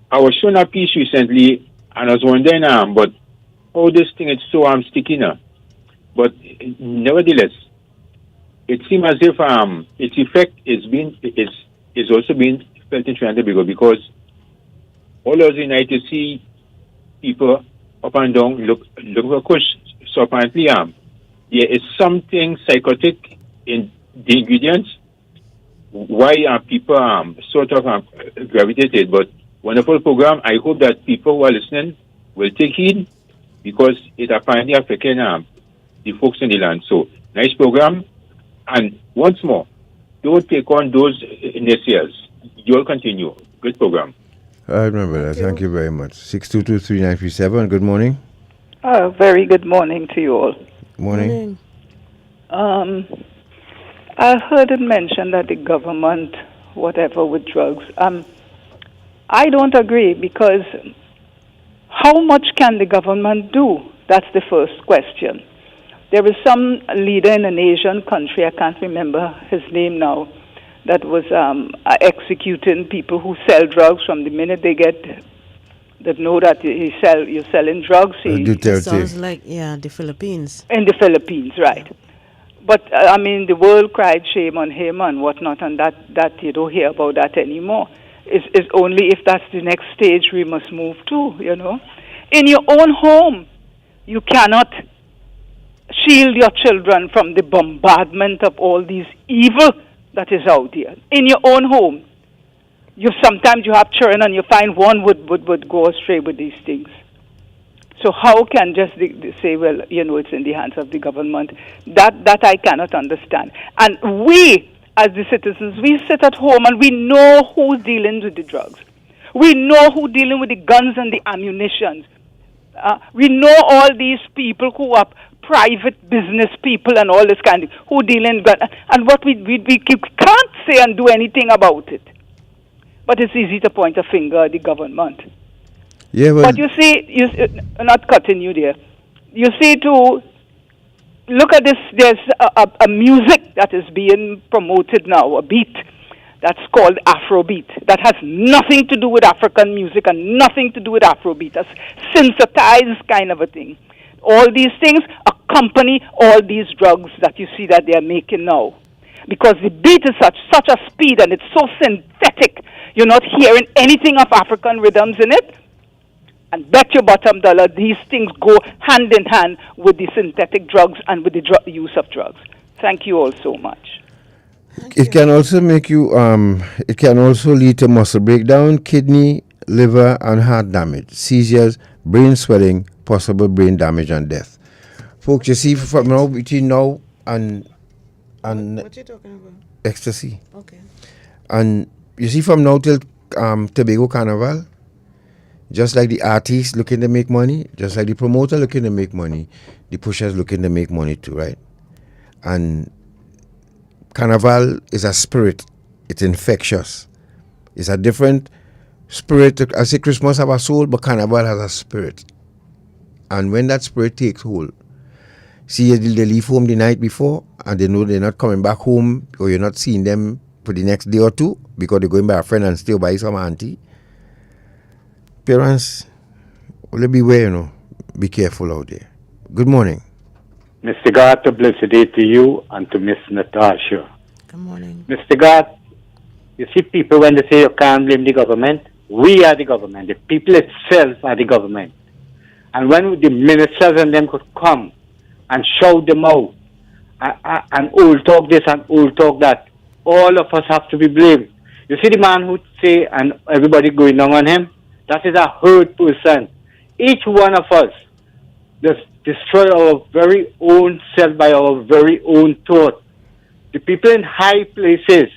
I was shown a piece recently and I was wondering but how this thing is so sticky now. But nevertheless, it seems as if its effect is also being felt in Trinidad and Tobago because all over the night you see people up and down look for Kush. So apparently there is something psychotic in the ingredients why people sort of gravitated. But wonderful program. I hope that people who are listening will take heed because it apparently affecting the folks in the land. So nice program. And once more, don't take on those naysayers. You'll continue. Good program. I remember that. Thank you very much. 6223937. Good morning. Very good morning to you all. Morning. I heard it mentioned that the government, whatever with drugs. I don't agree because how much can the government do? That's the first question. There was some leader in an Asian country, I can't remember his name now, that was executing people who sell drugs from the minute they know that you're selling drugs. It sounds like, the Philippines. In the Philippines, right. But, the world cried shame on him and whatnot, and that you don't hear about that anymore. It's only if that's the next stage we must move to, In your own home, you cannot shield your children from the bombardment of all these evil that is out there. In your own home, sometimes you have children and you find one would go astray with these things. So how can just say, well, it's in the hands of the government? That I cannot understand. And we, as the citizens, we sit at home and we know who's dealing with the drugs. We know who's dealing with the guns and the ammunition. We know all these people who are private business people and all this kind of who deal in gun. And what we can't say and do anything about it. But it's easy to point a finger at the government. Yeah, but you see, not cutting you there. You see, to look at this, there's a music that is being promoted now, a beat that's called Afrobeat. That has nothing to do with African music and nothing to do with Afrobeat. That's synthesized kind of a thing. All these things accompany all these drugs that you see that they are making now. Because the beat is such a speed and it's so synthetic, you're not hearing anything of African rhythms in it. And bet your bottom dollar, these things go hand in hand with the synthetic drugs and with the use of drugs. Thank you all so much. It can also make you, it can also lead to muscle breakdown, kidney, liver, and heart damage, seizures, brain swelling, possible brain damage, and death. Folks, you see, from now, between now and what you talking about? Ecstasy. Okay. And you see, from now till Tobago Carnival, just like the artists looking to make money, just like the promoter looking to make money, the pushers looking to make money too, right? And Carnival is a spirit. It's infectious. It's a different spirit. I say Christmas have a soul, but Carnival has a spirit. And when that spirit takes hold, see, they leave home the night before, and they know they're not coming back home, or you're not seeing them for the next day or two, because they're going by a friend and still by some auntie. Parents, will beware, be careful out there. Good morning. Mr. God, publicity to you and to Miss Natasha. Good morning. Mr. God, you see people when they say you can't blame the government, we are the government. The people itself are the government. And when the ministers and them could come and shout them out and all talk this and all talk that, all of us have to be blamed. You see the man who say and everybody going down on him? That is a hurt person. Each one of us just destroy our very own self by our very own thought. The people in high places,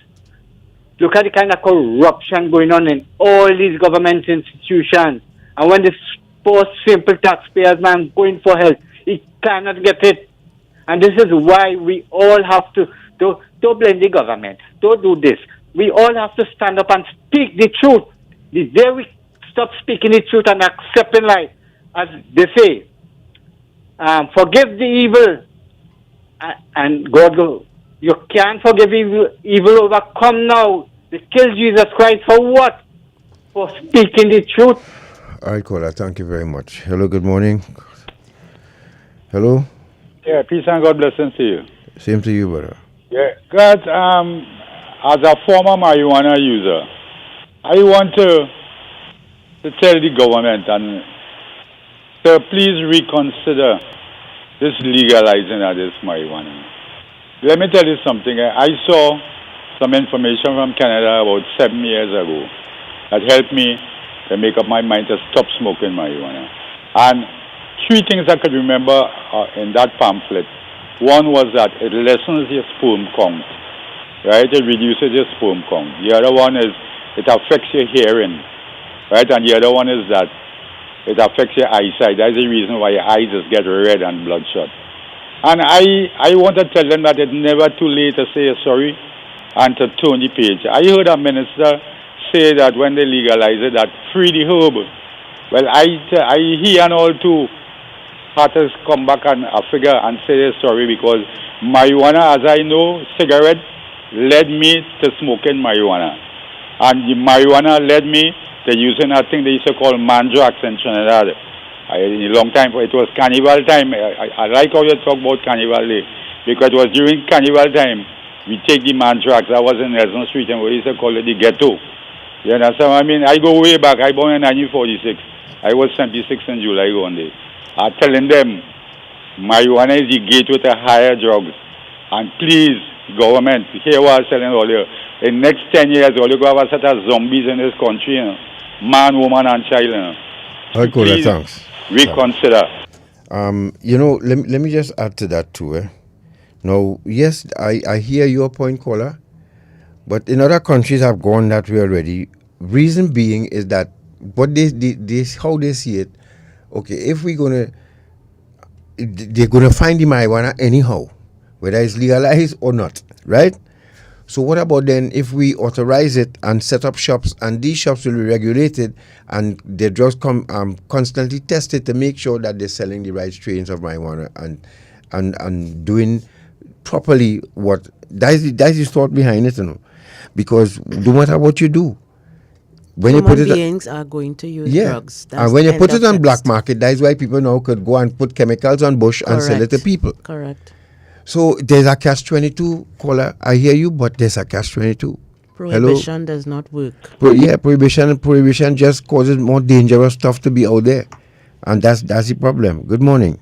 look at the kind of corruption going on in all these government institutions. And when the poor, simple taxpayers, man, going for help, he cannot get it. And this is why we all have to, don't blame the government. Don't do this. We all have to stand up and speak the truth. The day we stop speaking the truth and accepting life, as they say, forgive the evil, and God go, you can't forgive evil overcome now. They killed Jesus Christ for what? For speaking the truth. All right, caller, thank you very much. Hello, good morning. Hello? Yeah, peace and God blessings to you. Same to you, brother. Yeah, God, as a former marijuana user, I want to tell the government and to please reconsider this legalizing of this marijuana. Let me tell you something. I saw some information from Canada about 7 years ago that helped me to make up my mind to stop smoking marijuana. And 3 things I could remember in that pamphlet. One was that it lessens your sperm count, right? It reduces your sperm count. The other one is it affects your hearing, right? And the other one is that it affects your eyesight. That's the reason why your eyes just get red and bloodshot. And I want to tell them that it's never too late to say sorry and to turn the page. I heard a minister say that when they legalize it, that free the herb. Well, I hear and all too. Artists come back and figure and say they're sorry because marijuana, as I know, cigarette led me to smoking marijuana. And the marijuana led me to using a thing they used to call mandrax in Trinidad. In a long time, it was carnival time. I like how you talk about carnival day because it was during carnival time we take the mandrax. I was in Nelson Street and we used to call it the ghetto. You understand what I mean? I go way back. I born in 1946. I was 76 in July one day. I'm telling them marijuana is the gateway to higher drugs. And please, government, hear what I'm telling all you. In the next 10 years, all you go have a set of zombies in this country. You know? Man, woman, and child. You know? All right, caller, thanks. Reconsider. Let me just add to that too. Now, yes, I hear your point, caller. But in other countries have gone that way already. Reason being is that what they how they see it. Okay, if they're gonna find the marijuana anyhow, whether it's legalized or not, right? So what about then if we authorize it and set up shops, and these shops will be regulated, and the drugs constantly tested to make sure that they're selling the right strains of marijuana and doing properly what that's the thought behind it, you know, because no matter what you do. When Human you put it beings are going to use drugs. That's and when you put it on black market, that's why people now could go and put chemicals on bush and sell it to people. Correct. So there's a catch-22, caller. I hear you, but there's a catch-22. Prohibition does not work. Prohibition just causes more dangerous stuff to be out there, and that's the problem. Good morning.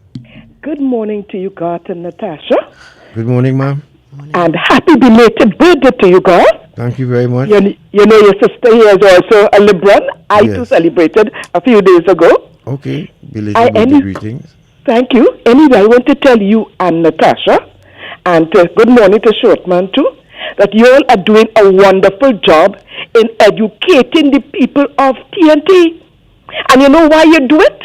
Good morning to you, Garth and Natasha. Good morning, ma'am. And happy belated birthday to you, Garth. Thank you very much. You know your sister here is also a Libran. I too celebrated a few days ago. Okay. Belated birthday greetings. Thank you. Anyway, I want to tell you and Natasha, and good morning to Shortman too, that you all are doing a wonderful job in educating the people of TNT. And you know why you do it?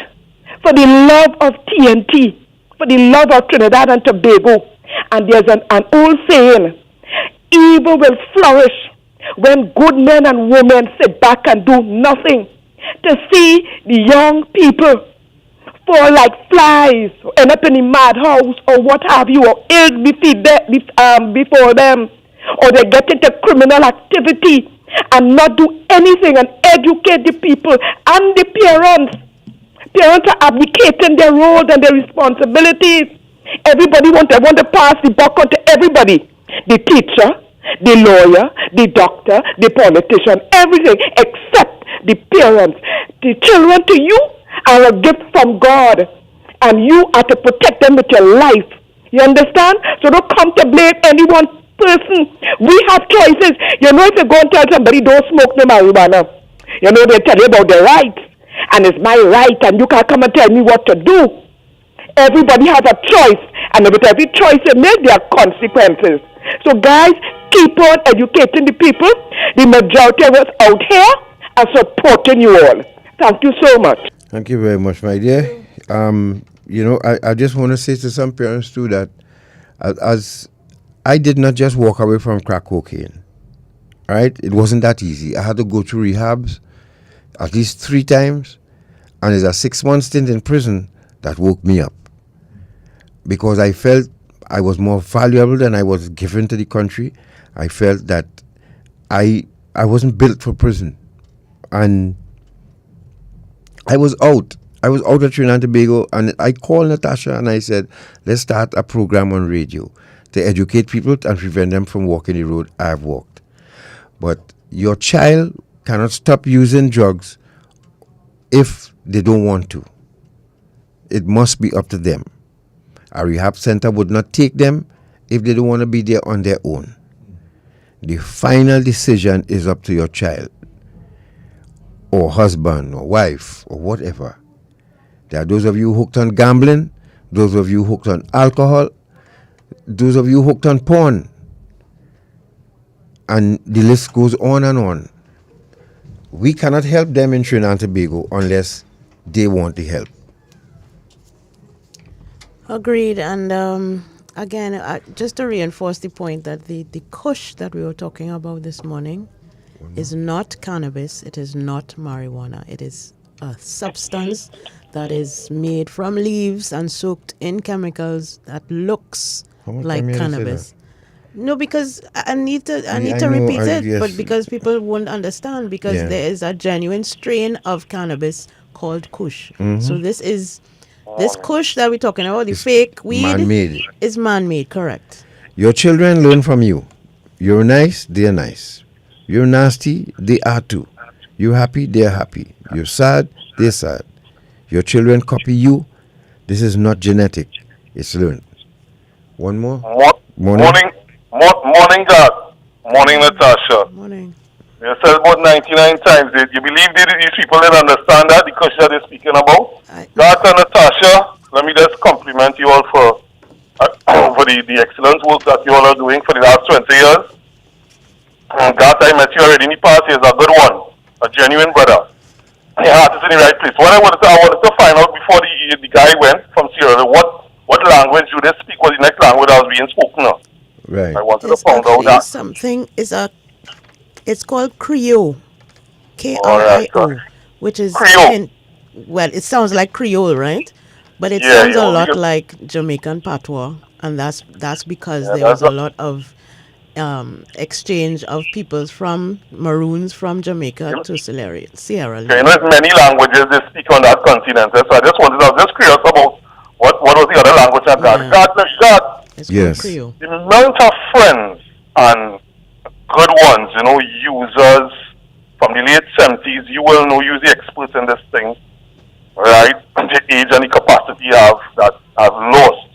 For the love of TNT, for the love of Trinidad and Tobago. And there's an old saying, evil will flourish when good men and women sit back and do nothing. To see the young people fall like flies, or end up in the madhouse, or what have you, or ill before them, or they get into criminal activity and not do anything and educate the people and the parents. Parents are abdicating their roles and their responsibilities. Everybody want to pass the buck on to everybody. The teacher, the lawyer, the doctor, the politician, everything except the parents. The children to you are a gift from God, and you are to protect them with your life. You understand? So don't come to blame any one person. We have choices. You know, if you go and tell somebody don't smoke no marijuana, you know, they tell you about their rights, and it's my right, and you can't come and tell me what to do. Everybody has a choice, and with every choice they make, there are consequences. So guys, keep on educating the people. The majority of us out here are supporting you all. Thank you so much. Thank you very much, my dear. I just want to say to some parents too that as I did not just walk away from crack cocaine, right? It wasn't that easy. I had to go through rehabs at least 3 times, and it's a 6-month stint in prison that woke me up because I felt I was more valuable than I was given to the country. I felt that I wasn't built for prison, and I was out. I was out at Trinidad and Tobago, and I called Natasha and I said, let's start a program on radio to educate people and prevent them from walking the road I've walked. But your child cannot stop using drugs if they don't want to. It must be up to them. A rehab center would not take them if they don't want to be there on their own. The final decision is up to your child or husband or wife or whatever. There are those of you hooked on gambling, those of you hooked on alcohol, those of you hooked on porn. And the list goes on and on. We cannot help them in Trinidad and Tobago unless they want the help. Agreed. And again, just to reinforce the point that the Kush that we were talking about this morning is not cannabis. It is not marijuana. It is a substance that is made from leaves and soaked in chemicals that looks like cannabis. No, because I need to repeat it, yes. But because people won't understand, because there is a genuine strain of cannabis called Kush. Mm-hmm. So this Kush that we're talking about, the fake weed, man-made. Is man-made, correct. Your children learn from you. You're nice, they're nice. You're nasty, they are too. You're happy, they're happy. You're sad, they're sad. Your children copy you. This is not genetic. It's learned. One more? Morning, God. Morning, Natasha. Morning. You said about 99 times. You believe these people didn't understand that, the question that they're speaking about? God and Natasha, let me just compliment you all for the excellent work that you all are doing for the last 20 years. God, I met you already in the past. He's a good one, a genuine brother. Your heart is in the right place. What I wanted to find out before the guy went from Sierra Leone, what language do they speak? Was the next language that was being spoken of? Right. I wanted to find out that. Something it's called Creole, K-R-I-O, which is Creole. Well, it sounds like Creole, right? But it sounds a lot like Jamaican patois, and that's because there was a lot of exchange of peoples from Maroons from Jamaica to Sierra Leone. Okay, there's many languages they speak on that continent, so I was just curious about what was the other language I got. God, yes. The amount of friends and good ones, users from the late 70s, you will know you're the experts in this thing, right? And the age and the capacity that have lost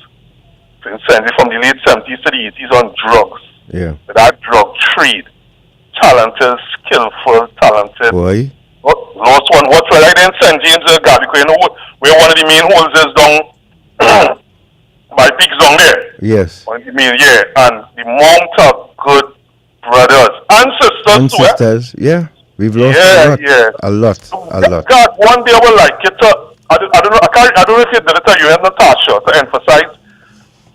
from the late 70s to the 80s on drugs. Yeah. That drug trade. Talented, skillful, talented. Boy. Lost one. What's right? I didn't send James God because where one of the main holes is down by Big Zone there. Yes. One of the main, and the amount of good brothers and sisters too. Yeah. We've lost a lot. God, one day I would like it to. I don't know if you did it to you and Natasha to emphasize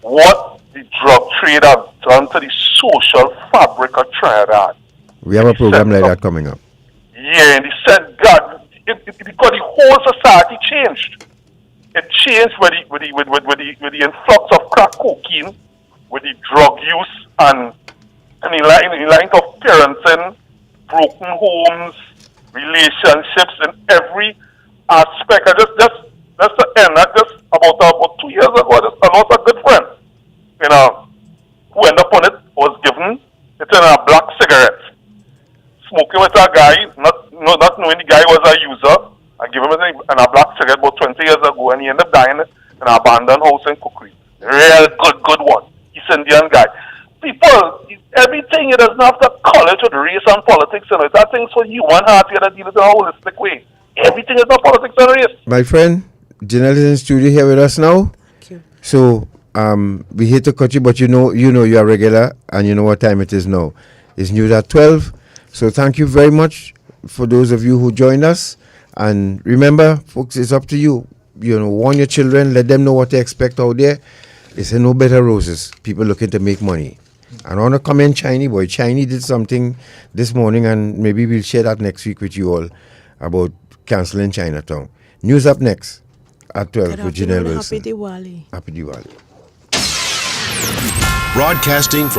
what the drug trade have done to the social fabric of Trinidad. We have a program like that coming up. Yeah, and he said, God, because the whole society changed. It changed with the influx of crack cocaine, with the drug use, and in the line of parenting, broken homes, relationships, in every aspect. Just to end that, just about 2 years ago, I lost a good friend. Who ended up on it, was given it in a black cigarette. Smoking with a guy, not knowing the guy was a user. I gave him in a black cigarette about 20 years ago, and he ended up dying in an abandoned house in Kukri. Real good one. East Indian guy. People, everything, it doesn't have to college with race and politics and it. That thing's for human heart, you gotta deal with it in a holistic way. Everything is not politics and race. My friend, Janelle is in studio here with us now. So we hate to cut you, but you know you're regular, and you know what time it is now. It's news at 12. So thank you very much for those of you who joined us. And remember, folks, it's up to you. Warn your children, let them know what they expect out there. It's no better roses. People looking to make money. And I want to comment Chinese boy. Chinese did something this morning, and maybe we'll share that next week with you all about canceling Chinatown. News up next at 12 with Janelle Wilson. Happy Diwali. Happy Diwali. Broadcasting from